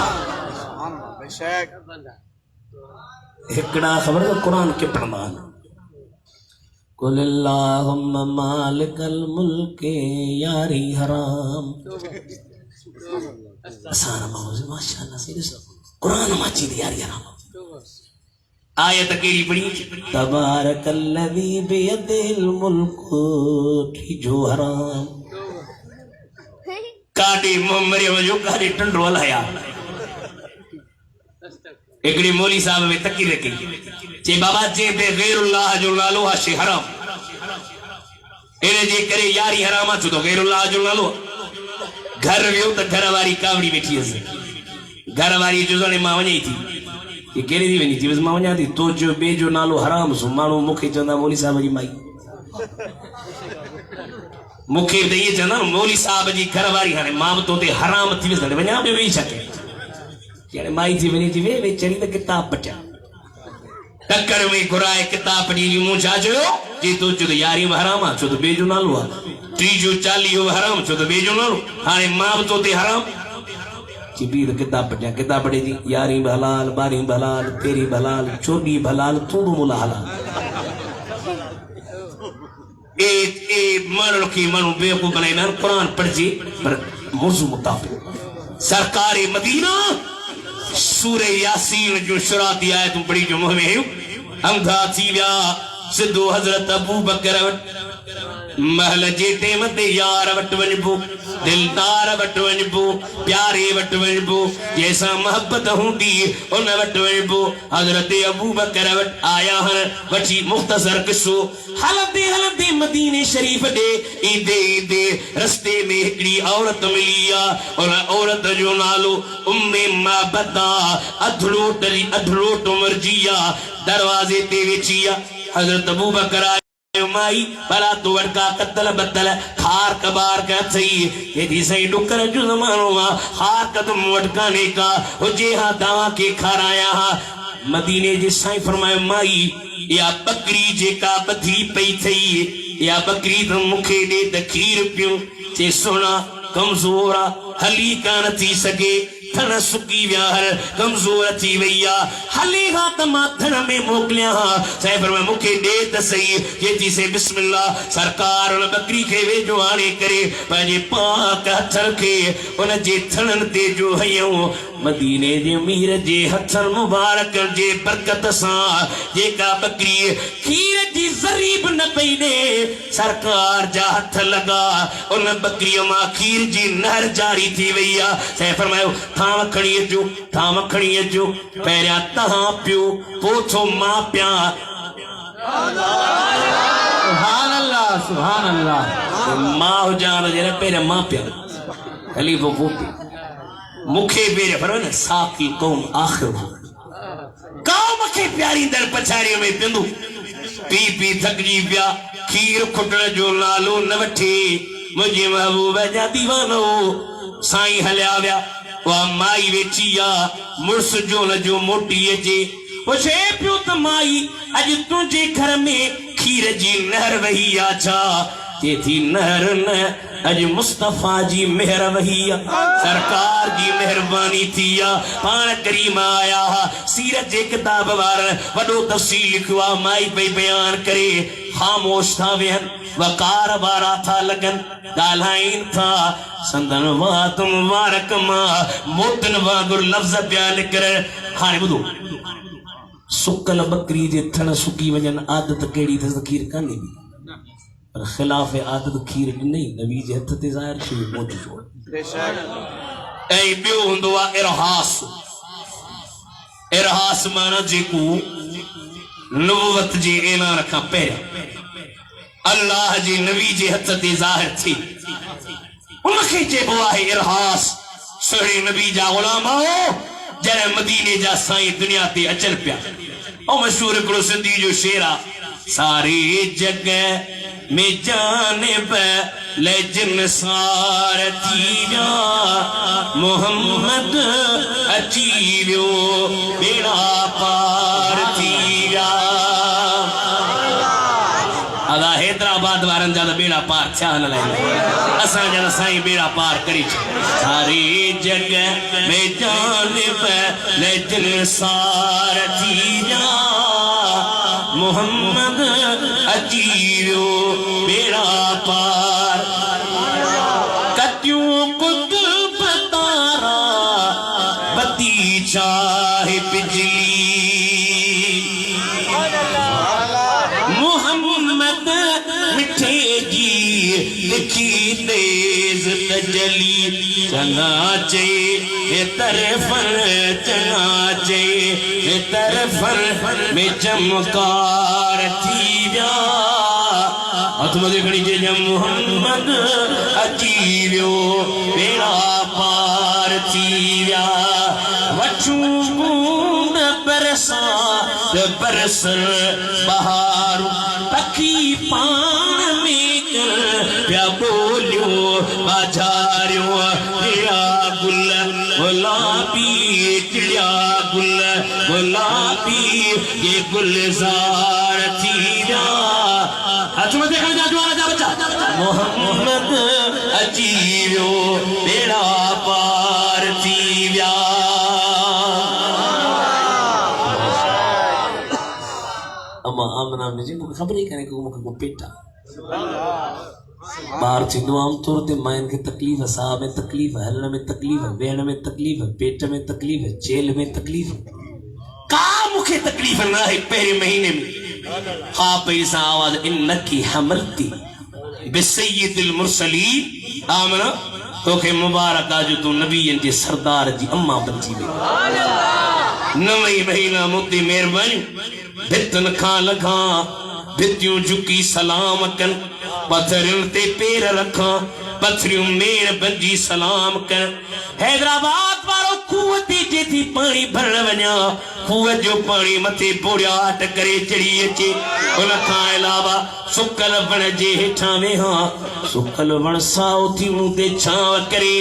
एकड़ा खबर तो कुरान के प्रमाण कुल अल्लाहुम्मा मालिकल मुल्क यारी हराम आसान मौज माशाअल्लाह से कुरान माची दी यारी हराम आयत केरी पढ़ी तबारकल्लज़ी बियदिल मुल्क जो हराम काटी मरियम जो काटी टंडो हलाया एकड़ी मौली साहब में तकीर रखी जे बाबा जे बे गैरुल्लाह जो नालो आहे हराम एने जे करे यारी हराम छो तो गैरुल्लाह जो नालो घर वियो तो घर वारी कावड़ी बैठी हसे घर वारी जो जाने मां वञे थी ये केड़ी थी वञी थी बस मां वञा थी तो जो बे जो नालो हराम सु माण्हू मूंखे चवंदा मौली साहब जी माई मूंखे त इहे चवंदा न मौली साहब जी घर वारी हाणे मां बि तो ते हराम थी वियुसि हाणे वञा पियो वेही छा कयां हाणे माई थी वञे थी वे चढ़ी त किताब पटिया टक्कर में घुराए किताब पढ़ी मूं छा चयो जी तूं चयो त यारी बि हराम आहे छो त ॿिए जो नालो आहे टीजो 40 हराम छो त ॿिए जो नालो हाणे मां बि तो ते हराम जी बी त किताब पढ़िया किताब पढ़े थी 11 बि हलाल 12 बि हलाल 13 बि हलाल 14 बि हलाल तूं बि मुला हलाल ए माण्हू खे माण्हू बेवकूफ़ बनाईंदा आहिनि क़ुरान पढ़जे पर मौज़ू मुताबिक़ सरकार मदीना सूरे यासीन जो शुराती आयतूं पढ़ी जो मुंह में अंधा थी विया सिद्धो हज़रत अबू बकर महल जे टेम ते यार वट वञबो दिलदार वट वञबो प्यारे वट वञबो जैसा मोहब्बत हूंदी उन वट वञबो हज़रत अबू बकर वट आया हन वठी मुख्तसर किस्सो हलंदे हलंदे मदीने शरीफ ॾे ईंदे ईंदे रस्ते में हिकिड़ी औरत मिली आहे उन औरत जो नालो उम्मे माबदा अधलोट उमिरि जी आहे दरवाज़े ते वेठी आहे हज़रत अबू बकर माई भला तो वड़का कत्तल बत्तल खार कबार का सही ये थी सही डुकर जो जमानो आ खार कदम वटकाने का हो जे हा दावा के खाराया हा मदीने जे साईं फरमायो माई या बकरी जेका बधी पई थई या बकरी तो मुखे दे त खीर पियो जे सोना कमजोर हली कान थी सके थन सुकी विया कमजोर थी वई हली हा त मां थन में मोकलिया साईं फरमायो मुखे दे त सही ये थी से बिस्मिल्लाह सरकार उन बकरी के वेझो आणे करे पंहिंजे पाक हथन के उन जे थनन ते जो हयूं मदीने जे मीर जे हथन मुबारक जे बरकत सां जेका बकरी खीर जी ज़रीब न पई दे सरकार जा हथ लगा उन बकरी मां खीर जी नहर जारी थी वई साईं फरमायो थाम खणी अचो पहिरियां तहां पियो पोइ मां पिया सुभान अल्लाह सुभान अल्लाह मां हुजां जरा पहिरियां मां पिया हली पोइ मुखे बेरे पर न साकी कौम आखिर कौम खे प्यारी दर पछाड़ीअ में पिंदू पी पी थकजी पिया खीर खुटण जो नालो न वठे मुंहिंजे महबूब जा दीवानो साईं हलिया विया वा माई वेठी आ मुर्स जो न जो मोटी अचे पुछे पियो त माई अॼु तुंहिंजे घर में खीर जी नहर वही आ छा जे थी नहर न अॼु मुस्तफा जी मेहर वही सरकार जी मेहरबानी थी पान करीम आया सीरत जे किताब वारनि वॾो तफ़सील लिखियो आहे माई पई बयान करे ख़ामोश था वेहनि वकार वारा था लगन ॻाल्हाइनि था संदन वात मुबारक मां मोतन वांगुर लफ़्ज़ पिया निकिरनि हाणे ॿुधो सुकल बकरी जे थण सुकी वञनि आदत कहिड़ी अथसि खीर कान्हे पर ख़िलाफ़ आदत खीर ॾिनई नबी जे हथ ते ज़ाहिर थी मौजूदु ऐं ॿियो हूंदो आहे इरहास माना जेको नुबुवत जे ऐलान खां पहिरियां अल्लाह जे नबी जे हथ ते ज़ाहिर थी उनखे चइबो आहे इरहास सुहिणे नबी जा ग़ुलाम जॾहिं मदीने जा साईं दुनिया ते अचनि पिया ऐं मशहूर हिकिड़ो सिंधी जो शेर आहे सारी जगह में जानिब लेजिन सार थी विया मोहम्मद अची वियो बेड़ा पार थी विया अदा हैदराबाद वारनि जा त बेड़ा पार थिया न असांजा त साईं बेड़ा पार करे सारी जगह में जानिब लेजिन सार थी विया मोहम्मद अची वियो बेड़ा पार कतियूं कुतुब तारा बती चाहे बिजली मोहम्मद मिठे जी लिखी तेज तजली चना चे तरफन चना चे तरफन में चमकार थी विया हथ मथे खणी चइजां मोहम्मद अची वियो बेड़ा पार थी विया वठूं बूंद बरसात बरसर बहार पखी पाण में पिया बोलियो बाजारियो टिया गुल गुलाबी टिया गुल गुलाबी ये गुलजार थी जा हथ मथे खणी जा जुआन जा बच्चा मोहम्मद अची वियो बेड़ा पार थी विया अम्मा आमना ने जी मुझे खबर ही करे को मुझे पेटा बाहर थींदो आम तौर ते माइन खे तकलीफ़ साह में तकलीफ़ हलण में तकलीफ़ वेहण में तकलीफ़ पेट में तकलीफ़ जेल में तकलीफ़ का मुखे तकलीफ़ न है पहले महीने में हा पई सा आवाज इन्नकी हमलती बिसय्यिदिल मुरसलीन आमना तोखे मुबारक आ जो तू नबीयन जे सरदार जी अम्मा बची वे नवई महीना मुक्ति मेहरबानी भितन खां लगा भितियूं झुकी सलाम कन पत्थरियुनि ते पेर रखा पत्थरियूं मेर बंजी सलाम कर हैदराबाद वारो खूह ते जेथी पानी भरण वञा खूह जो पानी मथे बोड़ियाट करे चढ़ी अचे उन खां अलावा सुकल वण जे हेठां वेहा सुकल वण साओ थी मूं ते छांव करे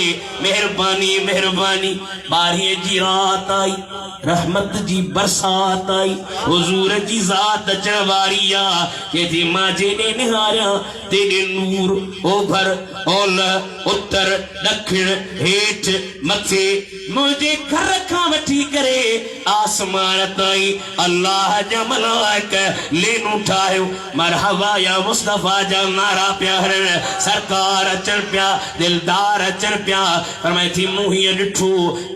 मेहरबानी मेहरबानी बारीअ जी रात आई रहमत जी बरसात आई हुजूर जी ज़ात अचण वारी आ जेथी मां जेॾे निहारियां तेॾे नूर ओभर ओलह उत्तर ॾखिण हेठ मथे मुंहिंजे घर खां वठी करे आसमान ताईं अल्लाह जा मलाइक लेनू ठाहियो मरहबा या मुस्तफा जा नारा पिया हरण सरकार अचण पिया दिलदार अचण पिया फरमाए थी मूं हीअं ॾिठो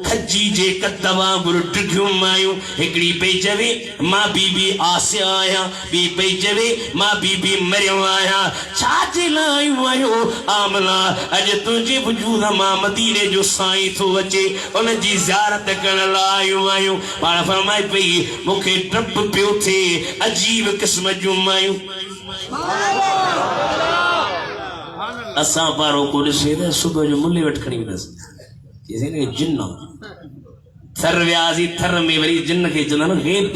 खजी जे कद वांगुरु डिघियूं मायूं हिकिड़ी पई चवे मां बीबी आसिया आहियां ॿी पई चवे मां बीबी मरियम आहियां छाजे लाइ आयूं आहियो आमला अॼु तुंहिंजे वजूद मां मदीने जो साईं थो अचे उन जी ज़ियारत करण लाइ आयूं आहियूं पाण फरमाए पई मूंखे डप पियो थिए अजीब क़िस्म जूं मायूं असां पारो को ॾिसे न सुबुह जो मुले वटि खणी वेंदासीं चईसीं जिन थर वियासीं थर में वरी जिन खे चवंदा न हेब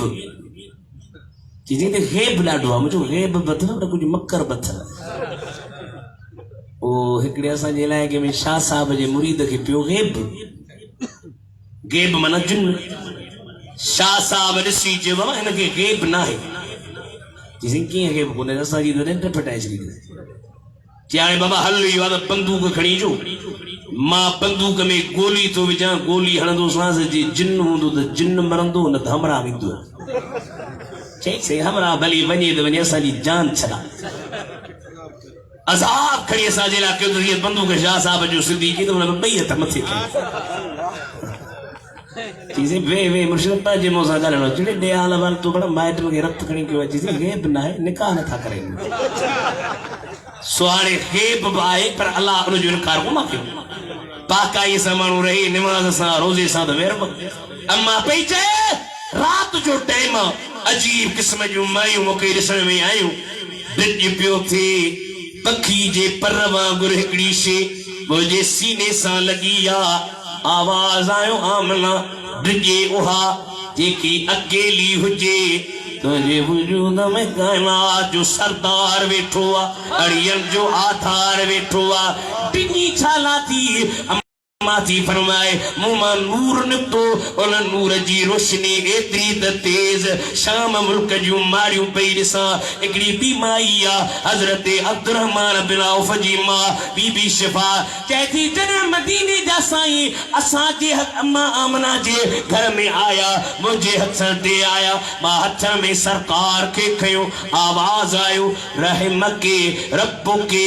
चईसीं त हेब ॾाढो आहे मुंहिंजो हेब बथ न कुझु मकर बथ ओ हिकिड़े असांजे इलाइक़े में शाह साहब जे मुरीद खे पियो गेब गेब माना जिन शाह साहब ॾिसी चयो बाबा हिनखे गेब न आहे चईसीं कीअं गेब कोन्हे असांजी त निंड फिटाए छॾी चई हाणे बाबा हल इहो आहे त बंदूक खणी अचो मां बंदूक में गोली थो विझां गोली हणंदोसांस जे जिन हूंदो त जिन मरंदो न त हमरा वेंदो चई हमरा भली वञे त वञे असांजी जान छॾा अज़ाब खणी असांजे लाइ कयो त बंदूक शाह साहब जो सिधी की त हुन ॿई हथ मथे चीज़ें वे वे मुर्शिद पंहिंजे मुंहं सां ॻाल्हाइणो चड़े ॾे हाल वाल तूं बड़ा माइटनि खे रत खणी कयो आहे चीज़ें गेब न आहे निकाह नथा करे सो हाणे गेब बि आहे पर अलाह उनजो इनकार कोन कयो पाकाईअ सां माण्हू रही निमाज़ सां रोज़े सां त वेर अम्मा पई चए रात जो टाइम अजीब क़िस्म जूं मायूं मूंखे ॾिसण में आयूं दिलि पियो थिए पखी जे पर वांगुरु हिकिड़ी शइ मुंहिंजे सीने सां लॻी आहे आवाज़ आयो आमना डिॼे उहा जेकी अकेली हुजे तुझे वजूद में कायनात जो सरदार वेठो आहे अड़ियन जो आधार वेठो आहे डिॼी छाला थी माथी फरमाए मुंह मां नूर निकतो उन नूर जी रोशनी एतरी त तेज शाम मुल्क जूं मारियूं पई ॾिसां हिकिड़ी ॿी माई आहे हज़रत अब्दुर्रहमान बिन औफ जी मां बीबी शिफा चए थी जॾहिं मदीने जा साईं असांजे अम्मा आमना जे घर में आया मुंहिंजे हथनि ते आया मां हथ में सरकार खे खयो आवाज़ आयो रहम के रब के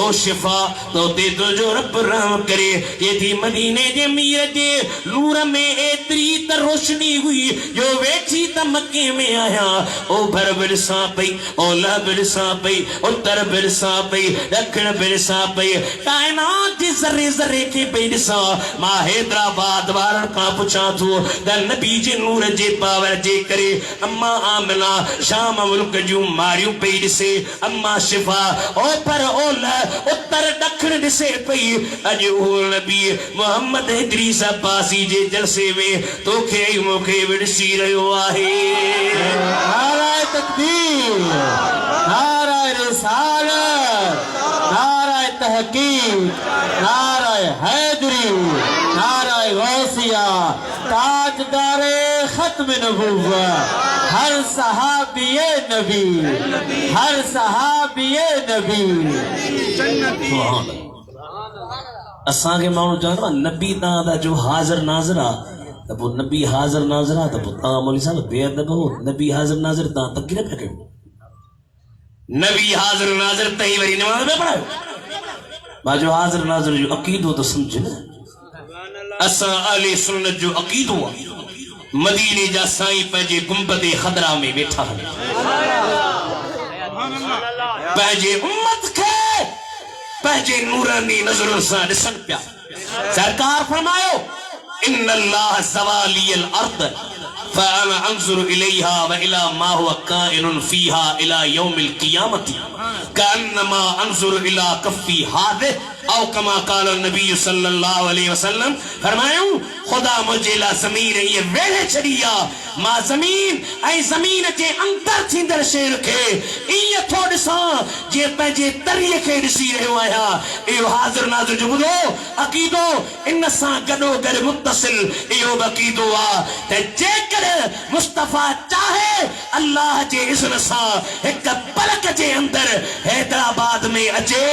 ओ शिफा तो ते तुंहिंजो रब रहम करे ये थी मदीने जे मीर जे नूर में एतरी त रोशनी हुई जो वेठी त मक्के में आया ओ भर बिरसा पई ओला बिरसा पई उत्तर बिरसा पई दक्षिण बिरसा पई कायनात जे ज़रे ज़रे के पई ॾिसां मां हैदराबाद वारन का पुछां थो त नबी जे नूर जे पावर जे करे अम्मा आमिना शाम मुल्क जूं मारियूं पई ॾिसे अम्मा शिफा ओपर ओला उत्तर दक्षिण ॾिसे पई अॼु उहो नबी मोहम्मद इदरीस अब्बासी जे जलसे में तोखे मूंखे विड़सी रहियो आहे नाराए तकबीर नाराए रिसालत नाराए तहकीक नाराए हैदरी नाराए गौसिया ताजदारे खत्म नबूवत हर सहाबिये नबी हर सहाबिये नबी असांखे माण्हू चवंदो आहे नबी तव्हां जो हाज़िर नाज़िर आहे त पोइ नबी हाज़िर नाज़िर आहे त पोइ तव्हां मौलवी साहिब बेअदब हो नबी हाज़िर नाज़िर तव्हां तकरीर पिया कयो नबी हाज़िर नाज़िर तई वरी नमाज़ में पढ़ायो मां जो हाज़िर नाज़िर जो अक़ीदो त सम्झ न असां अहले सुन्नत जो अक़ीदो आहे मदीने जा साईं पंहिंजे गुंबदे खदरा में वेठा पंहिंजे उम्मत खे पंहिंजे नूरानी नज़रुनि सां ॾिसनि पिया सरकार फरमायो इन्नल्लाह ज़वालियल अर्द फअना अंज़ुरु इलैहा व इला मा हुवा काइनुन फीहा इला यौमिल क़ियामति कअन्नमा अंज़ुरु इला कफ़ी हादिह औ कमा क़ाल नबी सल्लल्लाहु अलैहि वसल्लम फरमायूं खुदा मुझे ला ज़मीन ये वेड़े छड़िया मां ज़मीन ऐं ज़मीन जे अंदर थींदड़ शेर खे इए थो ॾिसां जे पंहिंजे तरीअ खे ॾिसी रहियो आहियां इहो हाज़िर नाज़िर जो ॿुधो अक़ीदो इन सां गॾो गॾु मुत्तसिल इहो बि अक़ीदो आहे त जेकर मुस्तफ़ा चाहे अल्लाह जे इज़्न सां हिक पलक जे अंदर हैदराबाद में अचे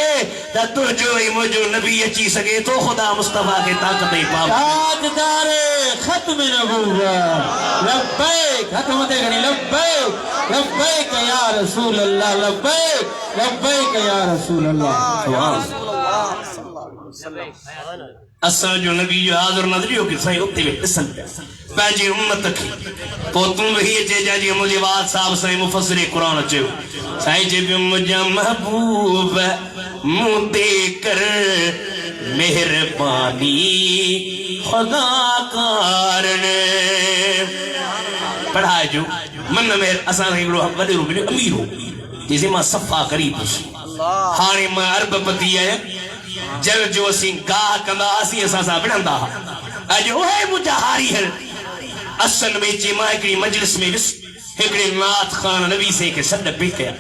त तुंहिंजो ई मुंहिंजो नबी अची सघे थो खुदा मुस्तफ़ा खे ताक़त ऐं पावर ताजदारे खत्म नबूवत लब्बैक हथ मथे खणी लब्बैक लब्बैक या रसूल अल्लाह लब्बैक या रसूल अल्लाह असां जो नबी जो हाज़िर नाज़िर के साईं उते वेठे ॾिसनि पिया पंहिंजी उम्मत खे पोइ तूं बि हीअ चइजां जीअं मुंहिंजे वाद साहिब साईं मुफ़सिर क़ुरान चयो साईं चए पियो मुंहिंजा महबूब मूं ते कर मेहरबानी खुदा कारण पढ़ाए जो मन में असांखे हिकिड़ो वॾेरो मिलियो अमीर हो जंहिंसे मां सफ़ा ग़रीब हुयुसि हाणे मां अरबपति आहियां जल जो असीं गाह कंदा हुआसीं असां सां विढ़ंदा हुआ अॼु उहे मुंहिंजा हारी हल असल में जे मां हिकिड़ी मजलिस में वियुसि हिकिड़े नाथ ख़ान नबी से के सॾ पई कया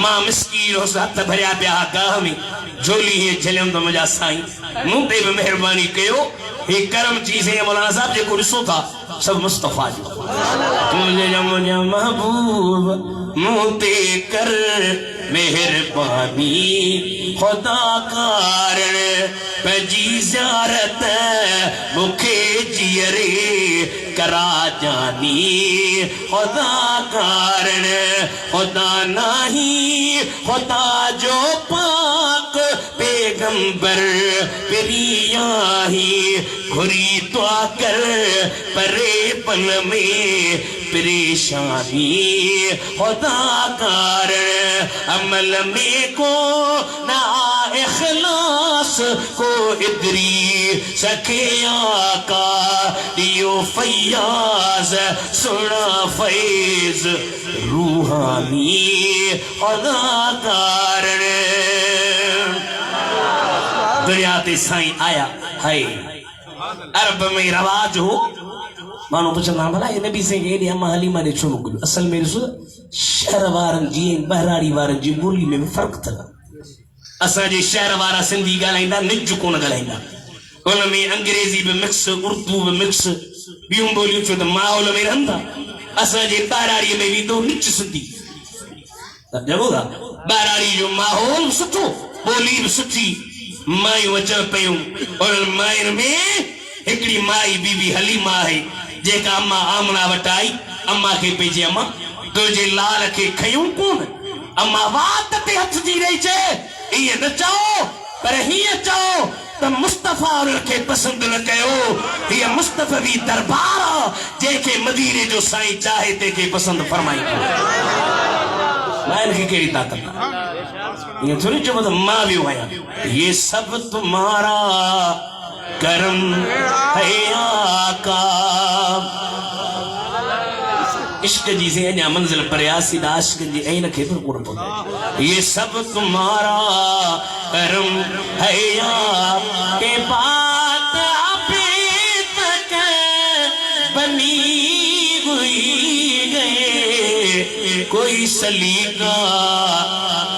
मां मिसकीन हुउसि हथ भरिया पिया गाह में झोली हीअं झलियमि त मुंहिंजा साईं मूं ते बि महिरबानी कयो हे करम चीज़ है मौलाना साहब जेको ॾिसो था सब मुस्तफ़ा जो मुंहिंजा महबूब मूं ते कर मेहरबानी खुदा कारण पंहिंजी ज़ियारत मूंखे जीअरे करा जानी खुदा कारण खुदा नाही खुदा जो पाक पैगंबर प्रिया ही घुरी तो कर परे पल में परेशानी खुदा कारण अमल में को ना इखलास को इदरी सके आका दियो फैयाज सुना फैज रूहानी खुदा कारण दुनिया ते साईं आया है अरब में रवाज हो मानो पुछंदा भला ये नबी से हेॾे अम्मा हलीमा ॾे छो मोकिलियो असल में ॾिसो शहर वारनि जी बहराड़ी वारनि जी ॿोली में फ़र्क़ु अथव असांजे शहर वारा सिंधी ॻाल्हाईंदा निज कोन ॻाल्हाईंदा उन में अंग्रेज़ी बि मिक्स उर्दू बि मिक्स ॿियूं ॿोलियूं छो त माहौल में रहंदा असांजे बहराड़ीअ में वेंदो निच सिंधी ॼणो था बहराड़ी जो माहौल सुठो ॿोली बि सुठी मायूं अचनि पियूं उन्हनि मायुनि में हिकिड़ी माई बीबी हलीमा आहे जेका अम्मा आमना वटि आई अम्मा खे पंहिंजे अम्मा तुंहिंजे लाल खे खयूं कोन अम्मा वात ते हथ जी रही चए ईअं न चओ पर हीअं चओ त मुस्तफ़ा उनके पसंद न कयो ये मुस्तफ़वी दरबार जेके मदीने जो साईं चाहे तेके पसंद फरमाई मैं इनकी केड़ी ताकत ये थोड़ी जो मतलब मां भी आया ये सब तुम्हारा करम है आका इश्क जी से अञा मंजिल प्रयासी आशिक जी ऐन खे पर कोन पहुंचे ये सब तुम्हारा करम है या के बात अभी तक बनी हुई है कोई सलीका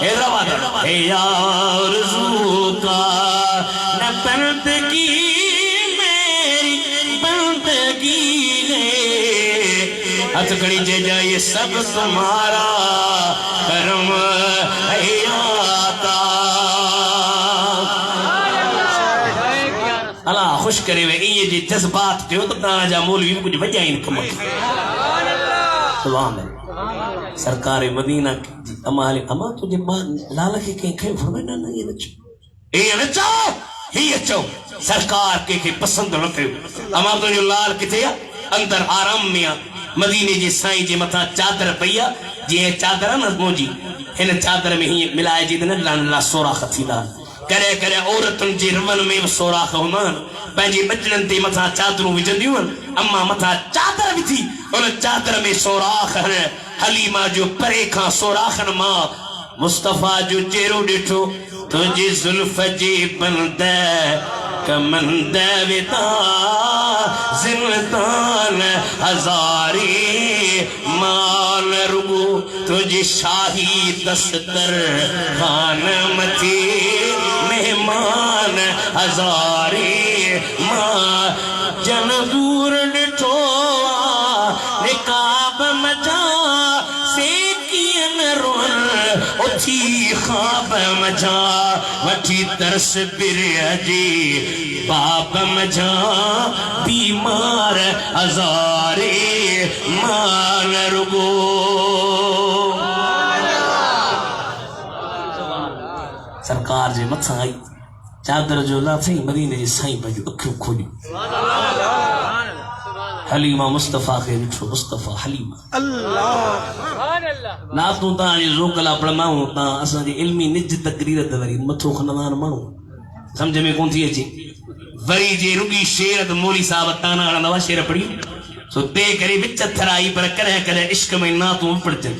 है रवादा है या आरज़ू का न बंदगी मेरी बंदगी हथकड़ी जे जा ये सब तुम्हारा करम है आका अल्लाह खुश करे वे ये जे जज्बात जो तो ता जा मौलवी कुछ वजह इन कम सुभान अल्लाह सरकार मदीना की अमाल अमा तुझे मां लाल के खे फरमाना ना ये नचो ही अचो सरकार के पसंद न कयो अमा तो जो लाल किथे अंदर आराम में मदीने जे साईं जे मथा चादर पईया जे चादर न मोजी इन चादर में ही मिलाए जी न ला सोराख थींदा करे करे औरतुन जे रवन में सोराख हुंदा पंहिंजे बचड़न ते मथा चादरूं विझंदियूं अम्मा मथा चादर विधी उन चादर में सोराख हलीमा जो परे खां सोराखन मां मुस्तफा जो चेहरो ॾिठो तुझी जुल्फ जे बंद कमंद विता जिंदान हजारे माल रुगो तुझी शाही दस्तर खान मथे मेहमान हजारे मां जन दूर ॾिठो निकाब मजा से कियन रोन उथी ख्वाब मजा वठी तरस बिरिया जी बाप मजा बीमार हजारे मान रुगो सरकार जे मथा आई चादर जो ला थी मदीने जी साईं पंहिंजूं अखियूं खोलियूं हलीमा मुस्तफा के ॾिठो मुस्तफा हलीमा ना तू ताजी रोकला पढ़माऊं ता असां जी इल्मी निज तकरीर ते वरी मथो खणंदा माण्हू समझ में कोन थी अचे वरी जे रुगी शेर त मौली साहब ताना हणंदा हुआ शेर पढ़ी सो ते करे विच थराई पर करे करे इश्क में ना तू पढ़जन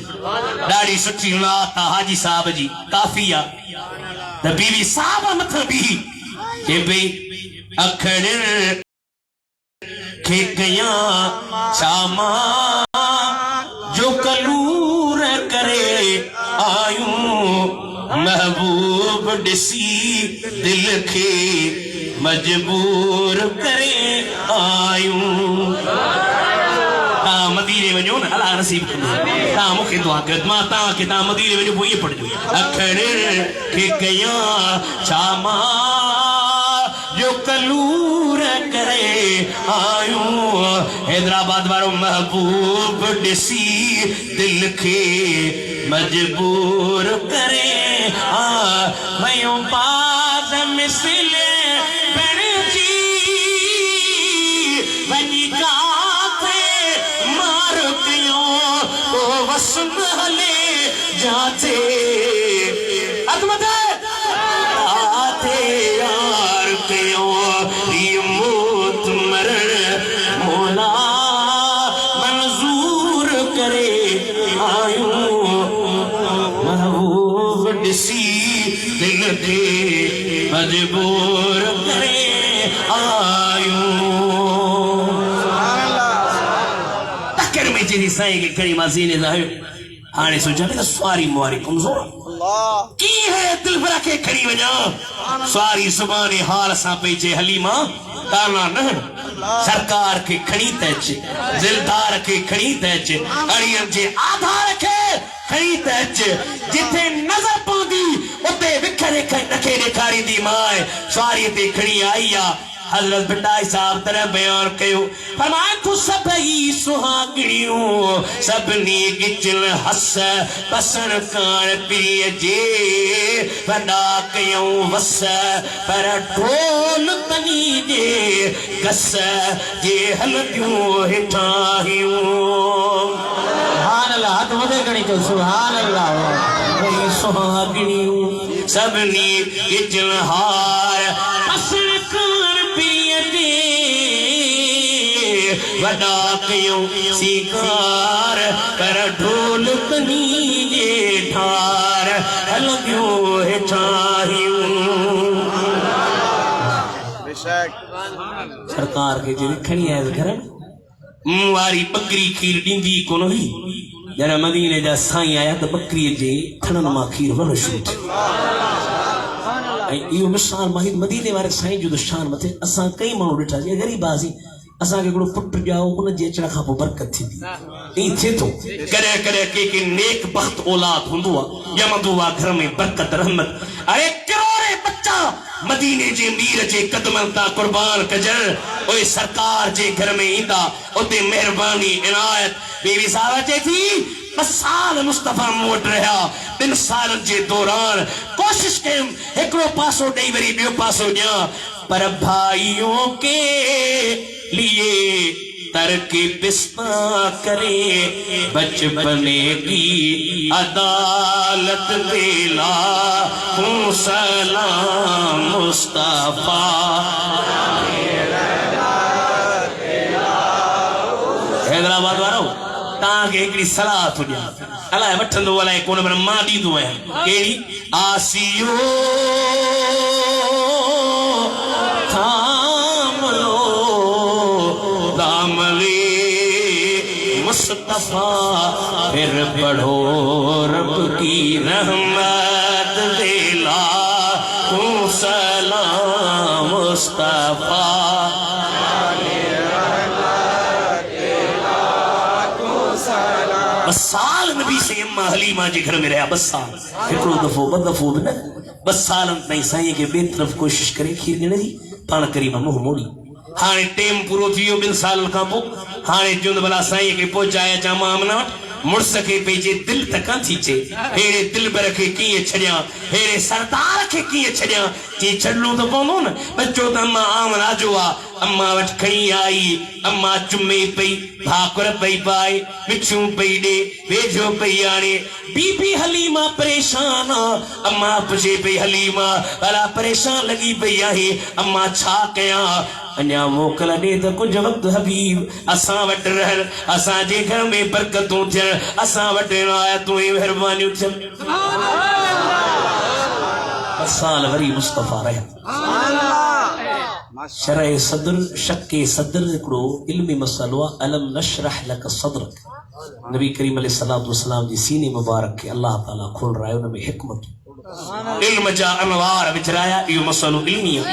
ॾाढी सुठी नात हाजी साहब जी काफिया त बीवी साहब मथ बी के भई अखड़ के गया शामा जो कलूर करे आयूं महबूब डिसी दिल के मजबूर करे आयूं ता मदीने वञो न अल्लाह नसीब कंदो ता मूंखे दुआ कयो मां तव्हांखे ता मदीने वञो पोइ इहे पढ़जो अखड़ के गया शामा जो कलूर करे आयूं हैदराबाद वारो महबूब डिसी दिल के मजबूर करे वयूं बाज मिसले बणजी वञी काथे मार कयो ओ वसन हले जाते अदमत आते यार कयो ये मौत मरण मौला मंजूर करे आयूं महबूब डिसी दिल के मजबूर करे आयूं तकर में जी साईं के करी माजीने जायो हाने सोचा था स्वारी मुआरी कमजोर की है दिल भरा के खड़ी वजा स्वारी सुबाने हाल सा पेचे हलीमा ताना न सरकार के खड़ी तच दिलदार के खड़ी तच अड़ियन जे आधार के खड़ी तच जिथे नजर पौंदी उते विखरे नखे ॾेखारी सवारी दी माए सवारी ते खड़ी आई आ हजरत भट्टाई साहब तरह बयान कयो फरमाया तू सबई सुहागणियों सबनी गिचल हस पसन कान प्रिय जे वडा कयूं वस पर ढोल तनी जे गस जे हलदियूं हिठाहियूं सुभान अल्लाह हाथ मथे खणी चओ सुभान अल्लाह वही सुहागणियूं सबनी गिचल हार पसन कान प्रिय जे वडा कयूं सिकार पर ढोल तनी जे ठार हलदियूं हिठाहियूं सरकार के जे खणी आए घर मुंह वारी बकरी खीर ॾींदी कोन हुई जॾहिं मदीने जा साईं आया त बकरीअ जे थणनि मां खीर वञणु शुरू थियो इहो मिसाल मदीने वारे साईं जो शान मथे असां कई माण्हू ॾिठा जे ग़रीब आसीं असांखे हिकिड़ो पुटु ॼाओ उन जे अचण खां पोइ बरकत थींदी ईअं थिए थो कॾहिं कॾहिं के नेक बख़्त औलाद हूंदो आहे ॼमंदो आहे घर में बरकत रहमत अरे करोड़े बच्चा मदीने जे मीर जे कदमनि तां कुर्बान कजण ओए सरकार जे घर में ईंदा उते महिरबानी इनायत बीवी साहब चए थी 10 साल मुस्तफा मूं वटि रहिया 3 सालनि जे दौरान कोशिश कयुमि हिकिड़ो पासो ॾेई वरी ॿियो पासो ॾियां पर भाइयों के लिए तरके पिस्ता करे बचपने की अदालत देला हूँ सलाम मुस्तफा हैदराबाद वारो तव्हांखे हिकिड़ी सलाह थो ॾियां अलाए वठंदो अलाए कोन पर मां ॾींदो आहियां कहिड़ी आसियो मुस्तफा फिर पढ़ो रब की रहमत देला तू सलाम मुस्तफा बस साल नबी से अम्मा हलीमा जे घर में रहा बस साल हिकिड़ो दफ़ो ॿ दफ़ो बि न बस सालनि ताईं साईं खे ॿिए तरफ़ कोशिश करे खीर ॾियण जी पाण करीब मुंहुं मोड़ी हाणे टेम पूरो थी वियो 2 सालनि खां पोइ हाणे चवंदो भला साईं खे पहुचाए अचां मां अमना वटि मुड़ुस खे पंहिंजे दिलि त कान थी चए अहिड़े दिलबर खे कीअं छॾियां अहिड़े सरदार खे कीअं छॾियां चई छॾिणो त पवंदो न बच्चो त अम्मा आमना जो आहे अम्मा वटि खणी आई अम्मा चुमे पई भाकुर पई पाए मिठियूं पई ॾे वेझो पई आणे बीबी हलीमा परेशान अम्मा पुछे पई हलीमा भला परेशान लॻी पई आहे अम्मा छा कयां अञा मोकल ॾे त कुझु वक़्तु हबीब असां वटि रहनि असांजे घर में बरकतूं थियनि असां वटि इनायतूं ऐं महिरबानियूं थियनि साल वरी मुस्तफा रहिया शरह सदर शक्के सदर हिकिड़ो इल्मी मसइलो आहे अलम नशरह लक सदरक नबी करीम अलैहिस्सलातु वस्सलाम जी सीने मुबारक खे अल्लाह ताला खोल रहा है उन में हिकमत इल्म जा अनवार विचराया इहो मसइलो इल्मी आहे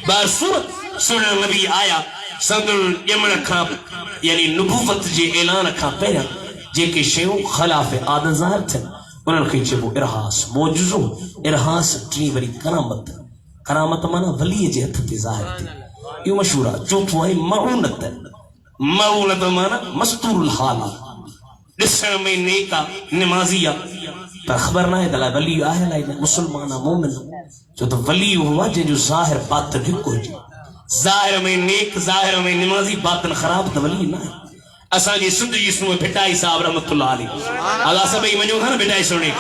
बार सूरत सुन नबी आया सदर ॼमण खां यानी नुबुवत जे ऐलान खां पहिरियां जेके शयूं ख़िलाफ़ आदत ज़ाहिर थियनि उन्हनि खे चइबो इरहास मौजूज़ो इरहास टी वरी करामत करामत माना वलीअ जे हथ ते ज़ाहिर थिए इहो मशहूर आहे चौथो आहे मऊनत मऊनत माना मस्तूरुल हाल ॾिसण में नेक आहे निमाज़ी आहे पर ख़बर न आहे त वली आहे अलाए मुस्लमान आहे मोमिन छो त वली उहो आहे जंहिंजो ज़ाहिर बातिन हिकु हुजे ज़ाहिर में नेक ज़ाहिर में निमाज़ी बातिन ख़राब त वली न आहे असांजी सिंध जी सूंहं भिटाई साहब रहमतुल्लाह अलैह अलाह सभई वञो था न भिटाई सुणे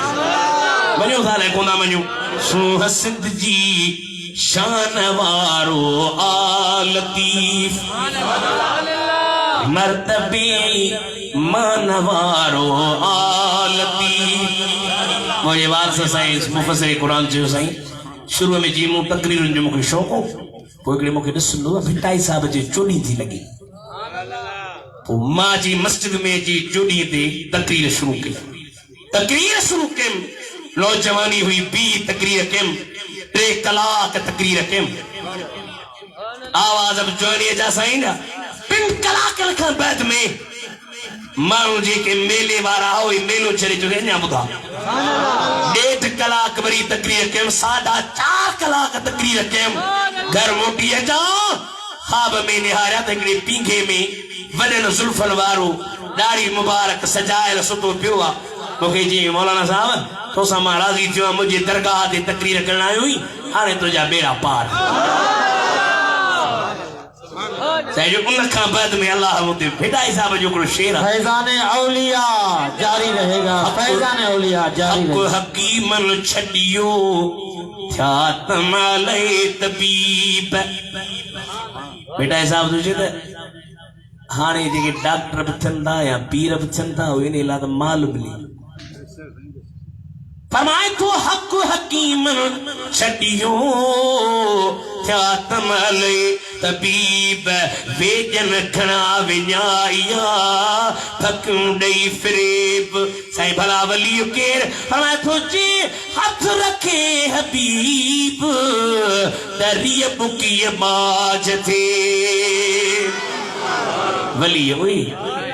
वञो था अलाए कोन था वञो सूंहं सिंध जी शान वारो आ लतीफ़ मर्तबे मान वारो आ लतीफ़ मुंहिंजे वारस साईं मुफ़सिर क़ुरान चयो साईं शुरू में जी मूं तकरीरुनि जो मूंखे शौक़ु हो पोइ हिकिड़े मूंखे ॾिसंदो भिटाई साहब जी चोॾी थी लॻी पोइ मां जी मस्जिद में जी चोॾीअ ते तकरीर शुरू कयमि नौजवानी हुई बी तकरीर कयमि 3 कलाक तकरीर कयमि आवाज़ अब जवानीअ जा साईं 2 कलाकनि खां बाद में माण्हू जेके मेले वारा हो मेलो छॾे चुके अञा ॿुधा 1.5 कलाक वरी तकरीर कयमि 4.5 कलाक तकरीर कयमि घर मोटी अचां ख़्वाब में निहारिया त हिकिड़े पींघे में वॾनि ज़ुल्फनि वारो ॾाढ़ी मुबारक सजायल सुठो पियो आहे मूंखे चई मौलाना साहब तोसां मां राज़ी थियो आहियां मुंहिंजे दरगाह ते तकरीर करण आयो हुई हाणे तुंहिंजा बेड़ा पार उन खां बाद में अल्लाह मुते फिदाई साहब जो हिकिड़ो शेर आहे फैज़ाने औलिया जारी रहेगा फैज़ाने औलिया जारी रहेगा हकीमन छॾियो थिया तमाले तबीब फिदाई साहब तुझे त हाणे जेके डॉक्टर बि थियनि था या पीर बि थियनि था इन लाइ त माल मिली फरमाए तो हक हकीम छॾियो थिया तमाले तबीब वेजन घणा विञाया थकूं ॾेई फ़रेब साईं भला वली केर फरमाए थो जी हथ रखे हबीब दरिय बुकीअ बाज थे वली हुई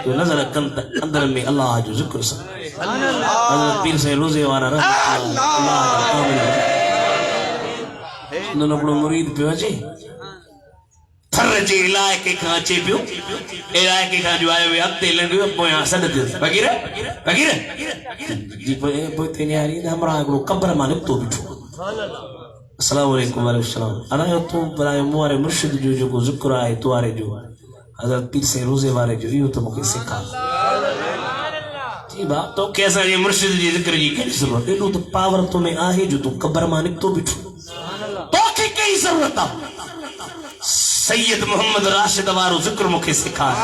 तो नजर कन अंदर में अल्लाह जो जिक्र सा हज़रत पीर से रोजे वारा ननकड़ो मुरीद पियो अचे थर जे इलाइक़े खां अचे पियो इलाइक़े खां जो आयो अॻिते लंघियो पोयां सॾ थियो फ़क़ीर फ़क़ीर जी पोइ निहारी हमरा हिकिड़ो क़ब्र मां निकितो बीठो अस्सलामु अलैकुम वालेकुम सलाम अना तूं बनायो मूं वारे मुर्शिद जो जेको ज़िक्र आहे तूं वारे जो हज़रत पीर से रोज़े वारे जो इहो त मूंखे सेखार जी बा तोखे असांजे मुर्शिद जे ज़िक्र जी कहिड़ी ज़रूरत एॾो त पावर तो में आहे जो तूं क़ब्र मां निकितो बीठो तोखे कहिड़ी ज़रूरत आहे सैयद मोहम्मद राशिद वारो ज़िक्र मूंखे सेखार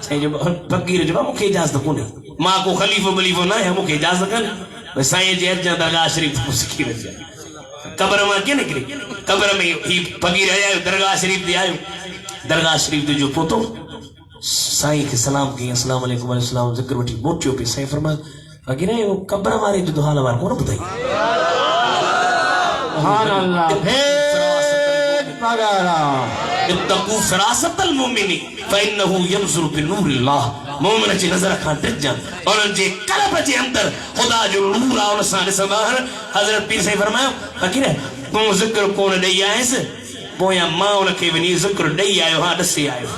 साईं जो फ़क़ीर जो मूंखे इजाज़त कोन्हे मां को ख़लीफ़ो बलीफ़ो न आहियां मूंखे इजाज़त कान्हे भई साईं जे अॼु दरगाह शरीफ़ तूं सिखी रहिया क़ब्र मां कीअं निकिरी क़ब्र में ही फ़क़ीर आयो दरगाह शरीफ़ ते आयो दरगाह शरीफ जो पोतो साईं के सलाम की अस्सलाम वालेकुम वालेकुम सलाम जिक्र वठी मोटियो पे साईं फरमाया फ़क़ीर वो क़ब्र वारे जो हाल वार कोन ॿुधाई सुभान अल्लाह भेद पगारा इत्तक़ू फ़िरासतल मुमिनी फ़इन्नहु यंज़ुरु बिनूरिल्लाह मोमिन जी नज़र खां डिॼ उन्हनि जे क़ल्ब जे अंदर ख़ुदा जो नूर आहे उन सां ॾिसंदा आहिनि हज़रत पीर साईं फरमायो फ़क़ीर तूं ज़िक्र कोन ॾेई आयसि पोयां मां उनखे वञी ज़िक्र ॾेई आयो हां ॾसे आयो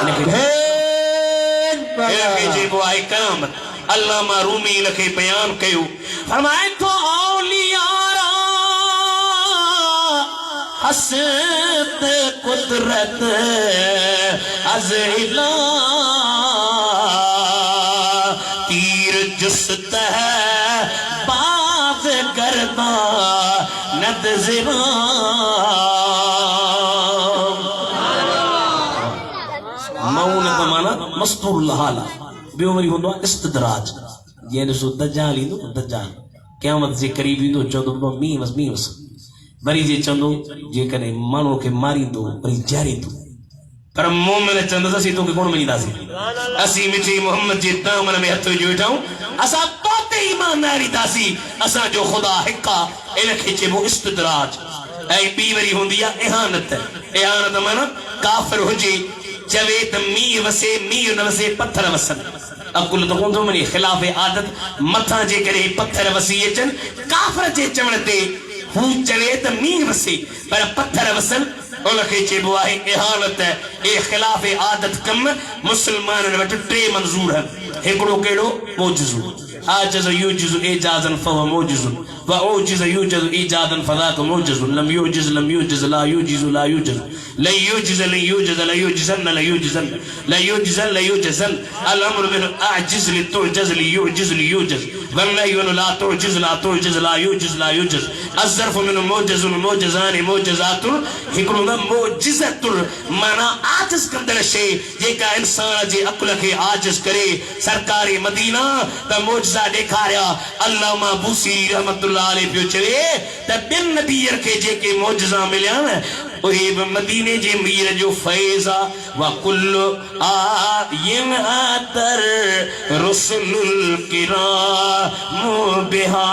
इनखे जेको आहे क़यामत अल्लामा रूमी इनखे बयान कयो फरमाए थो औलियारा हसत कुदरत अज़ इला तीर जुस्त है बाज़ गर्दा नदज़िरा मौन का माना मस्तूर लहाला बियो वरी हुंदो इस्तदराज ये ॾिसो दज्जाल ईंदो दज्जाल क़यामत जे क़रीब ईंदो चवंदो मी वस वरी जे चवंदो जेकॾहिं माण्हू खे मारींदो वरी जारींदो पर मोमिन चवंदो असीं तोखे कोन मञीदासीं असीं मिठी मोहम्मद जे दामन में हथ विझी वेठा आहियूं असां तो ते ईमान न आणींदासीं असांजो ख़ुदा हिकु आहे इनखे चइबो इस्तदराज ऐं ॿी वरी हूंदी आहे इहानत माना काफ़िर हुजे चवे त मींहुं वसे मींहुं न वसे पत्थर वसनि अकुल तो कोन थो मञे ख़िलाफ़ आदत मथां जे करे पत्थर वसी अचनि काफ़िर जे चवण ते हू चवे त मींहुं वसे पर पत्थर वसनि उनखे चइबो आहे इहानत ए ख़िलाफ़ आदत कम मुस्लमाननि वटि 3 मंज़ूर आहिनि हिकिड़ो कहिड़ो मोजज़ो आजज़ यूजिज़ इजाज़न फहुव मोजज़ व ओजिज़ यूजिज़ इजाज़न फज़ाक मोजज़ लम यूजिज़ ला यूजिज़ ला यूजिज़ ला यूजिज़ ला यूजिज़ ला यूजिज़न ला यूजिज़न ला यूजिज़न ला यूजिज़न अल अम्र बिल अजिज़ लितुजिज़ लियूजिज़ लियूजिज़ वन्नहयु ला तुजिज़ ला तुजिज़ ला यूजिज़ ला यूजिज़ अज़्ज़र्फ़ मिन मोजज़ुन मोजज़ान मोजज़ातुन हिकिड़ो न मोजिज़तुन माना आजिज़ कंदड़ शइ जेका इंसान जे अक़ुल खे आजिज़ करे सरकारी मदीना त मोजज़ा ॾेखारिया अल्लामा बूसीरी रहमतुल्लाह अलैह पियो चवे त ॿिनि नबीअ खे जेके मोजज़ा मिलिया न उहे बि मदीने जे मीर जो फैज़ आहे व कुल्लु आयिन अतर रुसुलुल किराम बिहा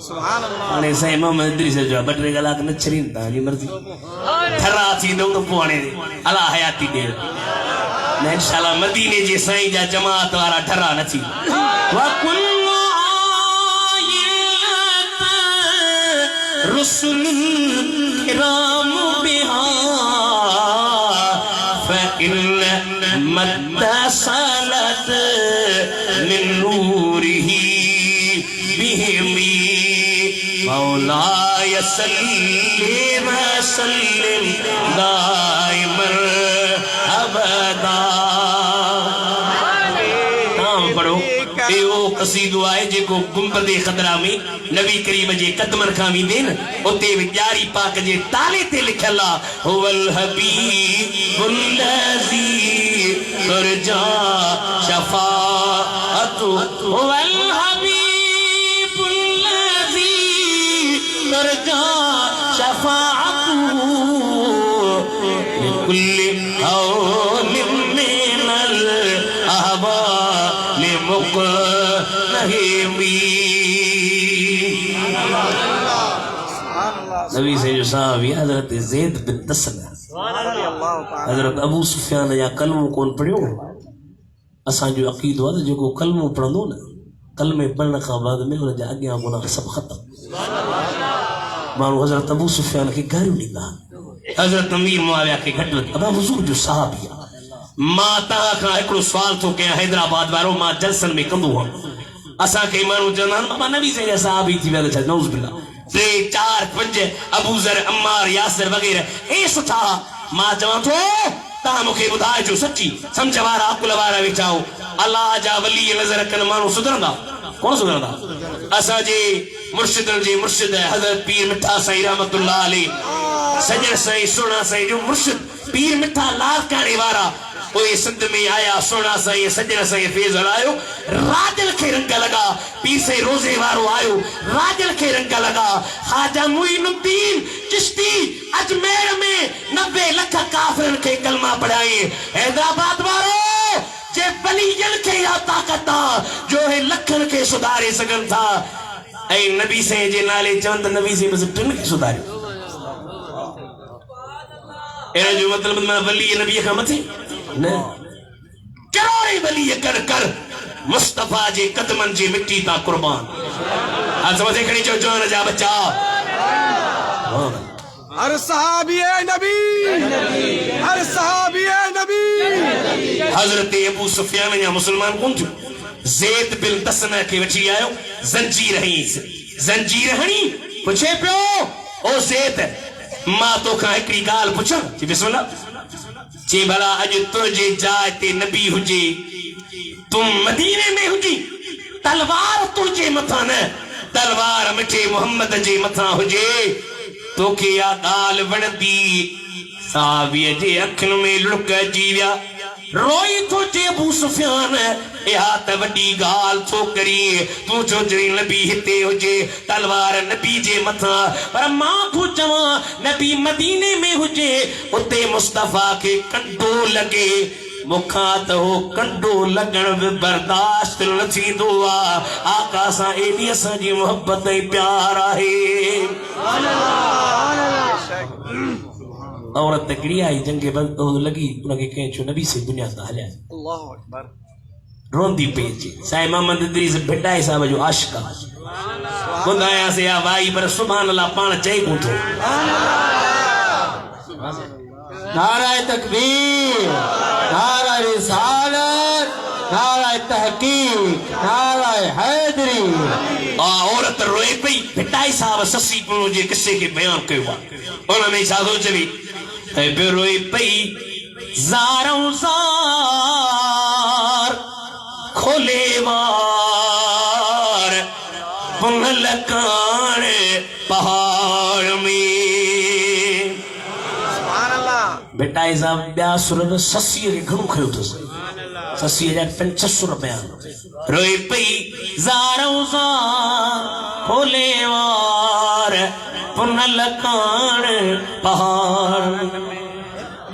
सुभान अल्लाह अने साईं मोहम्मद इदरीस जो बटरे कलाक न छरीन तव्हांजी मर्ज़ी ठरा थींदो त पोइ हाणे अला हयाती ॾे न इंशाअल्लाह मदीने जे साईं जा जमात वारा ठरा न थी रसूल किराम बिहा फइन मत्तसलत मिन नूरिही बिहिमी मौलाय सल्ली व सल्लिम दाइमन अबदा। नाम पढ़ो एओ कसीदो आहे जेको गुंबदे खदरा में नबी करीम जे कदमन खां वेंदे न उते यारी पाक जे ताले ते लिखियल आहे हुवल हबीबुल लज़ी तुरजा शफाअतु हुवल हबीबुल लज़ी तुरजा शफाअतु लिकुल्लि हौलिन मिनल अहवाल मुक़नहिमी। नबी से जो साहबी हजरत ज़ैद बिन तस्ना हजरत अबू सुफियान या कलमो कोन पढ़ियो असां जो अक़ीदो आहे जेको कलमो पढ़ंदो न कलमे पढ़ण खां बाद में हुन जा अॻियां गुनाह सभु ख़तम। माण्हू हजरत अबू सुफियान खे गारियूं ॾींदा हजरत अमीर मुआविया खे घटि वधि अबा हुज़ूर जो साहबी आहे। मां तव्हां खां हिकिड़ो सुवाल थो कयां हैदराबाद वारो मां जलसन में कंदो हुअमि असांखे माण्हू चवंदा आहिनि बाबा नबी से साहबी थी विया त छा नऊज़ बिल्लाह 3 4 5 अबूज़र अम्मार यासिर वग़ैरह ए सुठा मां चवां थो तव्हां मूंखे ॿुधाइजो सची सम्झ वारा अकुल वारा वेठाओ अल्लाह जा वली नज़र कनि माण्हू सुधरंदा कोन सुधरंदा। असांजे मुर्शिदनि जे मुर्शिद हज़रत पीर मिठा साईं रहमतुल्लाह अलैह सजण साईं सोना साईं जो मुर्शिद पीर मिठा लाल काणे वारा ओए सिंध में आया सोना साईं सजण साईं फैज़ हलायो राजल खे रंग लगा पीर साईं रोज़े वारो आयो राजल खे रंग लगा ख़ाजा मुईनुद्दीन चिश्ती अजमेर में 90 लख काफ़िरन खे कलमा पढ़ाई हैदराबाद वारो जे वलीयन खे या ताकत जो है लखन के सुधारे सघन था ऐं नबी साईं जे नाले चवंद नबी साईं बस टिन खे सुधारियो एड़ा जो मतलब मैं वली नबी खां मथे न करोड़े वली कर कर मुस्तफा जे कदमन जे मिट्टी ता कुर्बान आज मथे खणी चो जान जा बच्चा हर सहाबी है नबी हर सहाबी है नबी। हजरत अबू सुफियान या मुसलमान कौन थियो ज़ैद बिन तस्ना के वठी आयो जंजीर हणी पुछे पियो ओ ज़ैद मां तोखां हिकिड़ी ॻाल्हि पुछां चई बिस्मिल्लाह चई भला अॼु तुंहिंजे जाइ ते नबी हुजे तूं मदीने में हुजी तलवार तुंहिंजे मथां न तलवार मिठे मोहम्मद जे मथां हुजे तोखे या ॻाल्हि वणंदी साहबीअ जे अखियुनि में लुड़क अची विया रोई थो चए अबू सुफियान इहा त वॾी ॻाल्हि थो करी तूं छो चई नबी हिते हुजे तलवार नबी जे मथां पर मां थो चवां नबी मदीने में हुजे उते मुस्तफा खे कंडो लॻे मूंखां त हो कंडो लॻण बि बर्दाश्त न थींदो आहे आका सां एॾी असांजी मोहबत ऐं प्यार आहे। औरत तकड़ी आई जंगे लगी उनके कहीं छो नबी से दुनिया ता हलिया अल्लाह अकबर रोंदी पेची साईं मोहम्मद इदरीस भिटाई साहब जो आशिका बुधाया से या भाई पर सुभान अल्लाह पाण चई कोठो नाराए तकबीर नाराए रिसालत नाराए तहकीक नाराए हैदरी औरत रोए पई भिटाई साहब ससी पुणो जे किस्से के बयान कयो उन में छा थो चवे रोई पई ज़ारों ज़ार खोले वार पुनल कान पहाड़ में बेटाई साहब ब्या सुर ससी के घणो खयो अथसि ससी जा 5-6 सुर बयान रोई पई ज़ारों ज़ार खोले वार पुनल कान पहाड़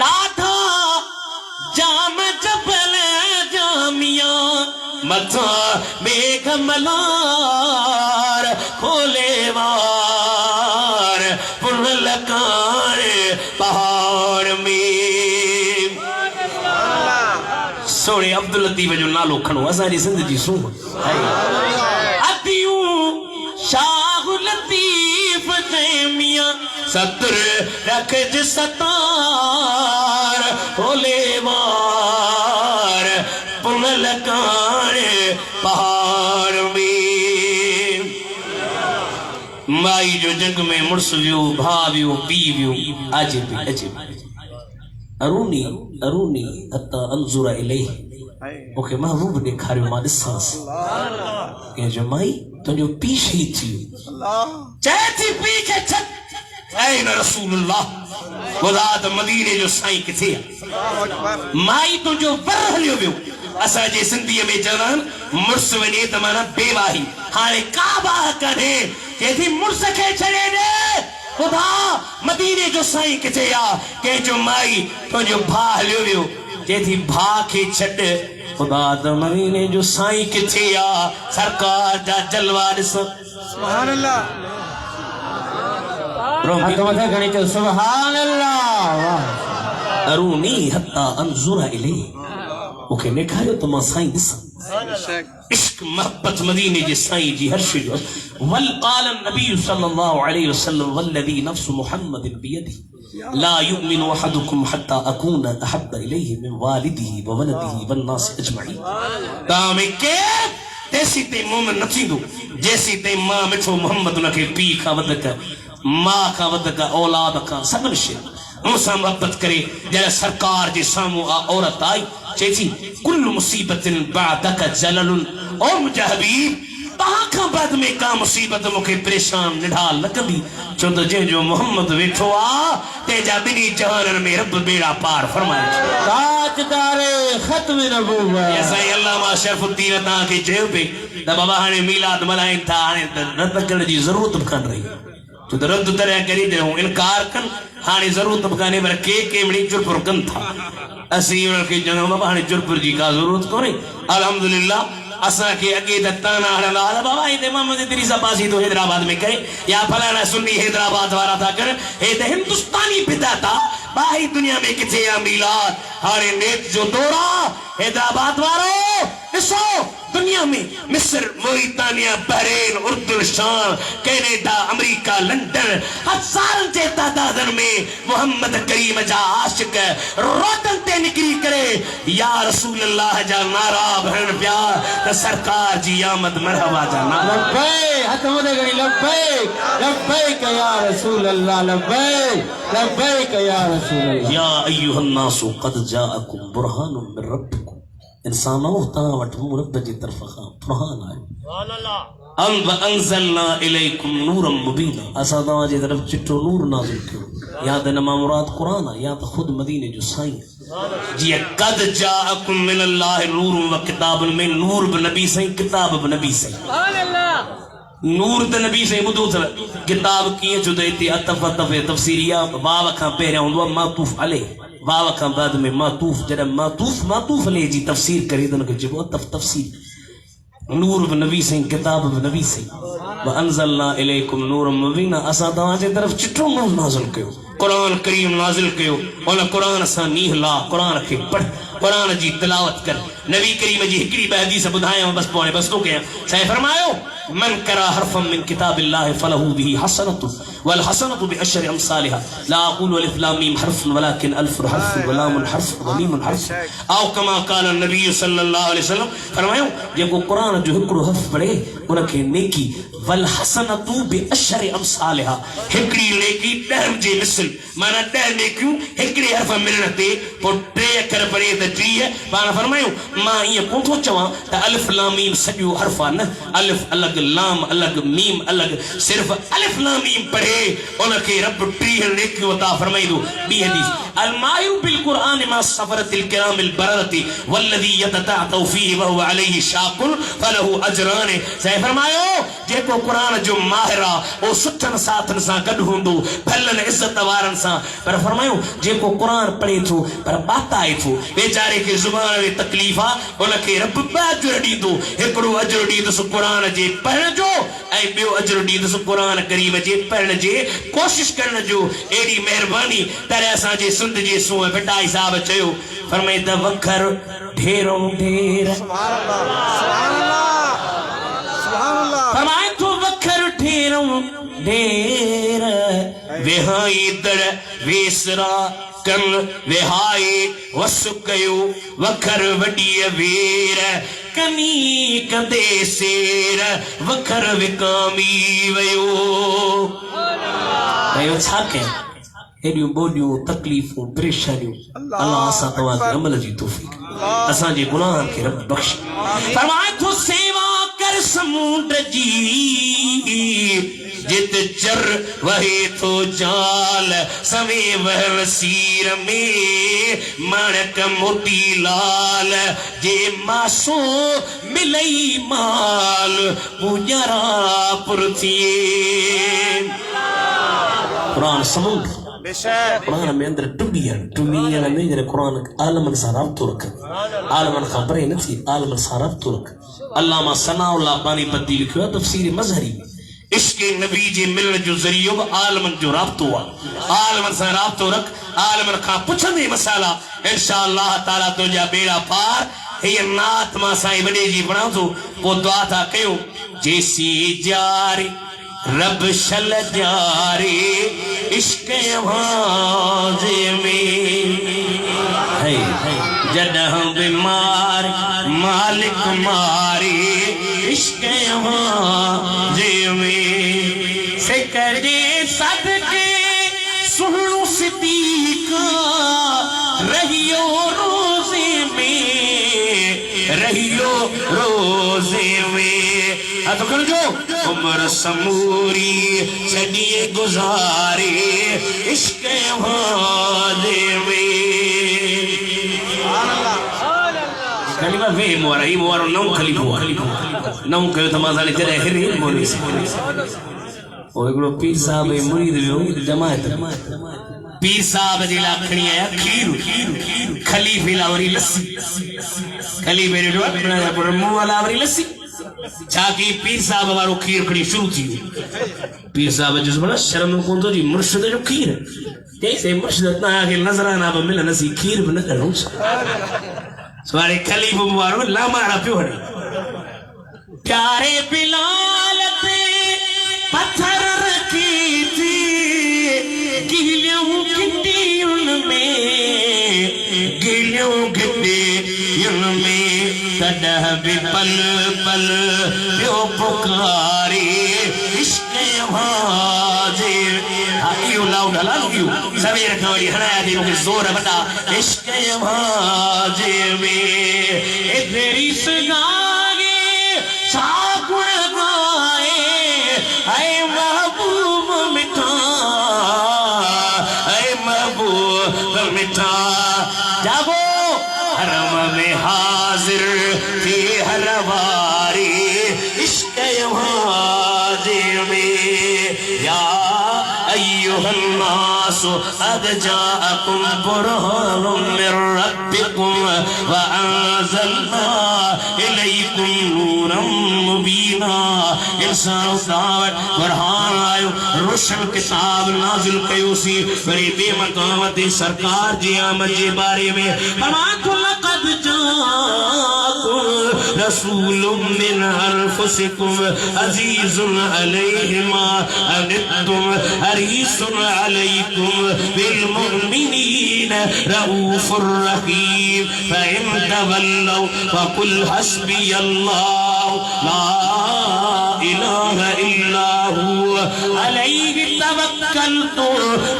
ॾाढा जाम जबल जामिया मथा मेघ मलार खोले वार सोने अब्दुल लतीफ जो नालो खणो असांजी सिंध जी सूह अतियूं शाह लतीफ जे मियां सतर रख सतार होले वार पुनल काने पहाड़ में माई जो जंग में मुर्स वियो भा वियो पी वियो अजे अरूनी अरूनी हत्ता अंजुरा इलैहि ओके महबूब ॾेखारियो मां ॾिसांस के जो माई तुंहिंजो पी शहीद थियो चए थी पी खे छॾ ऐन रसूलुल्लाह ख़ुदा त मदीने जो साईं किथे माई तुंहिंजो वर हलियो वियो असांजे सिंधीअ में चवंदा आहिनि मुड़ुस वञे त माना बेवाही हाणे का बाह कढे चए मुड़ुस खे छॾे ॾे ख़ुदा मदीने जो साईं किथे आ कंहिंजो माई तुंहिंजो भाउ हलियो वियो चए भाउ खे छॾ ख़ुदा त मदीने जो साईं किथे आ सरकार जा जलवा ॾिस सुभान अल्लाह सुभान अल्लाह अरूनी हत्ता अंजुरा इलैहि ओके ॾेखारियो त मां साईं ॾिसां इश्क मोहब्बत मदीने जे साईं जी हर शइ जो वल क़ाल नबी सल्लल्लाहु अलैहि वसल्लम वल्लज़ी नफ्स मुहम्मद बियदिही ला युमिनु अहदुकुम हत्ता अकूना अहब्ब इलैहि मिन वालिदिही व वलदिही वन नास अजमईन तामे के तेसी ते मोमिन न थींदो जेसी ते मां मिठो मोहम्मद उनखे पी खां वधीक मां खां वधीक औलाद खां सभिनी शइ उनसां मोहब्बत करे जॾहिं सरकार जे साम्हूं आ औरत आई चेची कुल मुसीबतिन बादक जललुन ओ मुंहिंजा हबीब तव्हां खां बाद में का मुसीबत मूंखे परेशान निढाल न कंदी छो त जंहिंजो मोहम्मद वेठो आहे तंहिंजा ॿिन्ही जहाननि में रब बेड़ा पार फरमाए ताजदारे ख़त्म नबूवत साईं अल्लामा शरफुद्दीन तव्हांखे चयो पे त बाबा हाणे मीलाद मल्हाइनि था हाणे रद्द करण जी ज़रूरत बि कान रही छो त रद्द तॾहिं करे ॾियूं इनकार कनि हाणे ज़रूरत बि कान्हे पर के मिड़ी चुरपुर कनि था असीं उनखे चवंदा बाबा हाणे चुरपुर जी का ज़रूरत कोन्हे अल्हम्दुलिल्लाह असांखे अॻे त ताना हणंदा हुआ बाबा हिते मोहम्मद इदरीस अब्बासी तो हैदराबाद में करे या फलाना सुन्नी हैदराबाद वारा था कर हे त हिंदुस्तानी बिदात आहे ॿाहिरि दुनिया में किथे आहे मीलाद हाणे नेत जो दौर आहे हैदराबाद वारो ॾिसो दुनिया में मिस्र मोरितानिया बहरेन उर्दू शाम कैनेडा अमेरिका लंडन हज़ारनि जे तादादनि में मोहम्मद करीम जा आशिक रोडनि ते निकिरी करे या रसूल अल्लाह जा नारा भरण पिया त सरकार जी आमद मरहबा जा नारा लब्बैक हथ मथे करी लब्बैक लब्बैक या रसूल अल्लाह लब्बैक लब्बैक या रसूल अल्लाह या अय्युहन नासु क़द जाअकुम बुरहानुम मिन रब्बिकुम इंसानो तव्हां वटि मूं रब जी तरफ़ खां बुरहान आयो अंज़लना इलैकुम नूरम मुबीना असां तव्हांजे तरफ़ चिट्ठो नूर नाज़िल कयो या त इन मां मुराद क़ुरान आहे या त ख़ुदि मदीने जो साईं जीअं क़द जाअकुम मिनल्लाहि नूरुम व किताबुन में नूर बि नबी साईं किताब बि नबी साईं नूर त नबी साईं ॿुधो अथव किताब कीअं छो त हिते अतफ़ तफ़सीरी आहे वाव खां पहिरियां हूंदो आहे मातूफ़ अलैह वाव खां बाद में मातूफ़ जॾहिं मातूफ़ अलैह जी तफ़सीर करे त हुनखे चइबो आहे तफ़सीर नूर बि नबी साईं किताब बि नबी साईं व अंज़लना इलैकुम नूरम मुबीना असां तव्हांजे तरफ़ चिट्ठो नूर नाज़िल कयो क़ुरान करीम नाज़िल कयो उन क़ुरान सां नीह ला क़ुरान खे पढ़ क़ुरान जी तिलावत कर नबी करीम जी हिकिड़ी ॿ हदीस ॿुधायां बस पोइ बस थो कयां साईं फरमायो मन करा हरफम मिन किताबिल्लाहि फलहू बिही हसनतु वल हसनतु बिअशरि अमसालिहा ला अक़ूलु अलिफ लाम मीम हर्फुन वलाकिन अल्फ हर्फुन व लामुन हर्फुन व मीमुन हर्फुन औ कमा क़ाल नबी सल्लल्लाहु अलैहि वसल्लम फरमायो जेको क़ुरान जो हिकिड़ो हर्फ पढ़े उनखे नेकी वल हसनतु बिअशरि अमसालिहा हिकिड़ी नेकी 10 जे मिसल माना 10 नेकियूं हिकिड़े हर्फ मिलण ते पोइ 3 अखर पढ़े त 30 पाण फरमायो मां ईअं कोन थो चवां त अलिफ लाम मीम सॼो हर्फ आहे न अलिफ अलॻि लाम अलग मीम अलग सिर्फ अलिफ लाम मीम पढ़े उनके रब 30 नेकियूं अता फरमाइदो बी हदीस अल माहिर बिल कुरान मा सफरतिल किरामिल बररति वल्लजी यतताअतु फीहि व हुव अलैहि शाकुल फलहु अजरान सही फरमायो जेको कुरान जो माहिर आ ओ सुठन साथन सां गड हुंदो भलन इज्जत वारन सां पर फरमायो जेको कुरान पढ़े थो पर बाताए थो बेचारे के जुबान में तकलीफ आ उनके रब अजर दीदो एकड़ो अजर दीदो कुरान जे पढ़ण जो ऐं ॿियो अजर दीदो कुरान करीम जे पढ़ण जे कोशिश करने जो एडी मेहरबानी तरह असा जे सुंद जे सो बेटा साहब चयो फरमाए त वखर ढेरों ढेर सुभान अल्लाह सुभान अल्लाह फरमाए तो वखर ढेरों ढेर वेहाई दर वेसरा कन वेहाई वसुकयो वखर वडी वीर कनी कंदे सेर वखर विकामी वयो वयो छा के एडियो बोडियो तकलीफों परेशानियों अल्लाह असा तवा अमल जी तौफीक असा जे गुनाह के रब बख्श फरमाए तो सेवा कर समुंड जी जित चर वहे तो जाल सवे वह सीर में मणक मोती लाल जे मासो मिलई माल पुजरा पुरथिए कुरान समुंड कुरान में अंदर टुबियन में जरे कुरान आलमन सा राब्तो रख आलमन खबरे नथी आलमन सा राब्तो रख अल्लामा सनाउल्लाह पानी पत्ती लिखियो तफसीर मजहरी इश्क नबी जे मिलण जो जरियो आलमन जो राब्तो आ आलमन सा राब्तो रख आलमन का पुछंदे मसाला इंशाअल्लाह ताला तुझा बेड़ा पार हे नात मा साईं वडे जी बणाउ तो पो दुआ था कयो जेसी जारी रब शल जारी इश्क आवाज़े में है जडह बीमार मालिक मारी इश्क आवाज़े में से करे सदके सुहणु सिद्दीका रहियो रोज़े में रहियो रोज़े में तो कर जो उम्र समूरी छड़िए गुजारे इश्क वादे में खलीफा वे मोरा ही मोरा नौ खलीफा नौ कयो तमाज़ा ले जरे हिरी मोरी ओ एकड़ो पीर साहब मुरीद वियो जमात पीर साहब जी लाखणी आया खीर खलीफे लावरी लस्सी खलीफे जो पर मुंह वाला वरी लस्सी छाकी पीर साहब वारो खीर खड़ी शुरू थी पीर साहब जिस बड़ा शर्म को तो जी मुर्शिद जो खीर कैसे मुर्शिद ना के नजराना पे मिलन सी खीर बन करो सवारे खलीफ मुबारक ला मारा पियो प्यारे बिलाल पे पत्थर रखी थी गिलियों गिट्टी उनमें गिलियों गिट्टी उनमें तडह भी पल पल प्यो पुकारी इश्क आवाज़े आइयो लाउड हला लुगियो सवेर खावड़ी हनाया दी मुझे जोर बता इश्क आवाज़े में ए तेरी सुनागे सागुण गाए ऐ महबूब मिठा ऐ महबूब मिठा जागो हरम में हाजिर थी हर वारी इश्क आवाज़े में या अय्युहन्नास क़द जाअकुम बुरहानुम मिर रब्बिकुम व अंज़लना इलैकुम नूरम मुबीना इंसान दावत बुरहान आयो रोशन किताब नाज़िल कयोसी वरी बेमकामत सरकार जी आमद जे बारे में फरमातो लक़द जाअकुम रसूलुम मिन अनफुसिकुम अज़ीज़ुन अलैहि मा अनित्तुम हरीसुन अलैकुम बिल मुमिनीन रऊफुर रहीम फ़इन तवल्लौ फ़कुल हस्बी अल्लाह ला इलाहा इल्ला हु अलैहि तवक्कलतु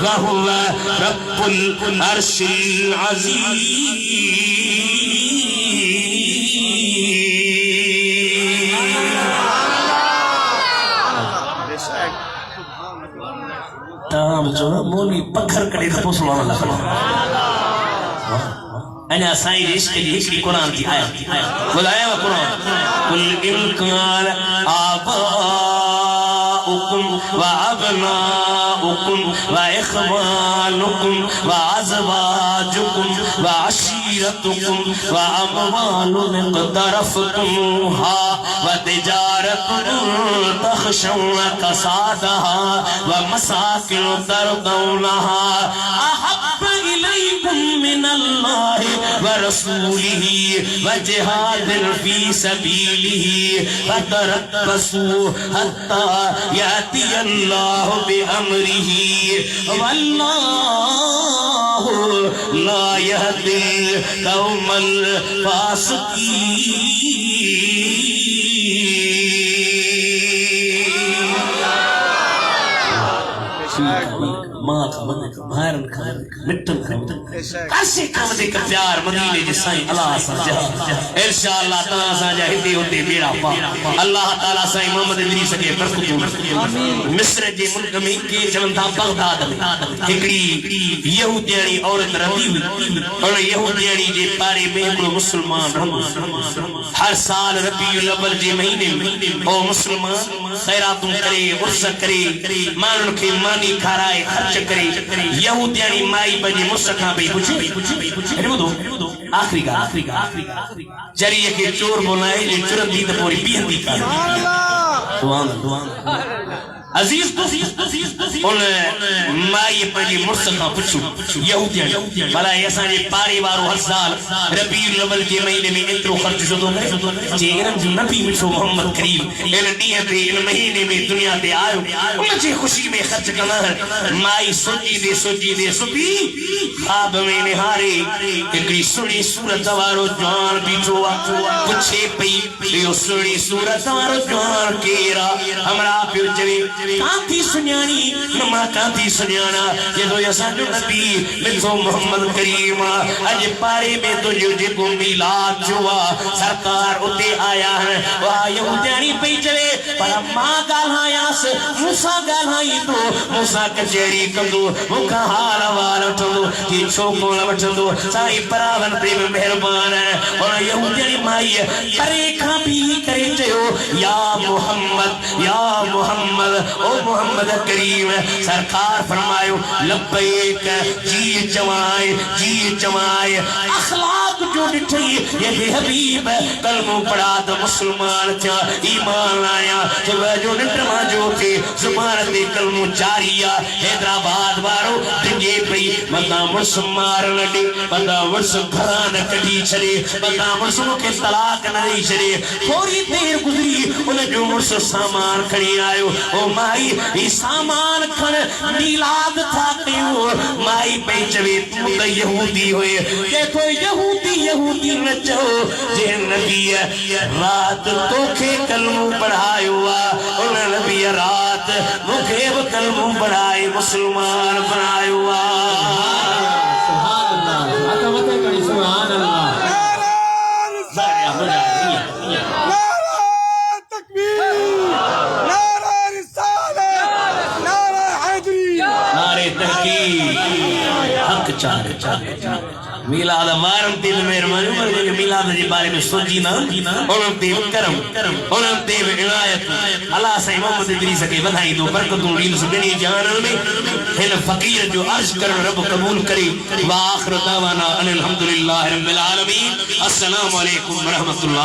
व हुवा रब्बुल अर्शिल अज़ीम ताम जो मोली पत्थर कड़े तो पोसलो वाला अना साईं इश्क की हिकड़ी कुरान की आयत बुलाया वा कुरान कुल इन कान आबाउकुम व अबनाउकुम व इखवानुकुम व अज़वाजुकुम व आशिरतुकुम व अमवालुन इक़्तरफ़्तुमूहा व तिजारतुन तख़शौना कसादहा व मसाकिन तरदौनहा अहब्ब इलैकुम मिनल्लाहि व रसूलिही व जिहादिन फी सबीलिही फतरब्बसू हत्ता यातियल्लाहु बिअम्रिही वल्लाहु ला यहदिल कौमल फासिकीन। माँ का वदे का भाइरन का मिट्टन का कासे का वदे का प्यार मदीने जे साईं अल्लाह सजा इंशाअल्लाह ताला साजा हिते होते बेड़ा पा अल्लाह ताला साईं मोहम्मद इदरीस के बरकत आमीन। मिस्र जे मुल्क में के चवंदा बगदाद में हिकड़ी यहूदियानी औरत रहंदी हुई और यहूदियानी जे पारे में हिकड़ो मुसलमान रहंदो हर साल रबीउल अव्वल जे महीने में ओ मुसलमान खैरातूं करे उर्स करे मानुन के मानी खाराए खर्च करे यहूदियानी माई पंहिंजे मुस खां पई पुछे आखिरी जरिए के चोर बोलाए जे चुरंदी त पोरी पीहंदी का दुआन अजीज उन माई पंहिंजे मुस खां पुछो यहूदियानी भला असां जे पारे वारो हर साल रबीउल अव्वल जे महीने में एतिरो ख़र्च छो थो करे जे इन्हनि जो नबी मिठो मोहम्मद करीम इन ॾींहं ते इन महीने में दुनिया ते आयो उन जी ख़ुशी में ख़र्च कंदा माई सोचींदे सुबी ख़्वाब में निहारे हिकिड़ी सुहिणी सूरत वारो जवान बीठो आहे पुछे पई इहो सुहिणी सूरत वारो जवान केरु आहे हमरा पियो चवे कांथी सुञाणी न मां कांथी सुञाणा जेको असांजो नबी मिठो मोहम्मद करीम अॼु पारे में तुंहिंजो जेको मीलाद थियो आहे सरकार उते आया आहिनि वाह यहूदियानी पई चवे पर मां ॻाल्हायांसि मूंसां ॻाल्हाईंदो मूंसां कचहरी कंदो मूंखां हाल अहवाल वठंदो कि छो कोन वठंदो साईं परावन ते बि महिरबान और यहूदियानी माईअ परे खां बि करे चयो या मोहम्मद ओ मोहम्मद करीम सरकार फरमायो लब्बैक जी चवाए अखलाक जो ॾिठई ये हबीब कलमो पढ़ा तो मुसलमान थिया ईमान लाया जब जो निंड मां जो के जुबान ते कलमो जारी आ हैदराबाद वारो डिगे पई मता मुस मार लॾे मता मुस घरां न कढी छॾे मता मुस के तलाक न ॾेई छॾे थोरी देर गुज़री उन जो मुस सामान खणी आयो ओ माई ई सामान खण मीलाद था कयो माई पई चवे तू त यहूदी होए देखो यहूदी न चओ जे नबी रात तोखे कलमो पढ़ायो आ उन नबी रात मूंखे बि कलमो पढ़ाए मुसलमान बनायो आ सुभान अल्लाह अता वते करी सुभान अल्लाह हक चार मिलाद वारम दिल मेहरबानी उमर जे मिलाद जे बारे में सोची ना उन्हनि ते करम उन्हनि ते इनायत अल्लाह साईं मोहम्मद इदरीस खे वधाई दो बरकतूं ॾींदुस दुनिया जहान में हिन फ़कीर जो अर्ज़ करण रब क़बूल करे व आखिर दावाना अनिल हम्दुलिल्लाहि रब्बिल आलमीन अस्सलामु अलैकुम व रहमतुल्लाह।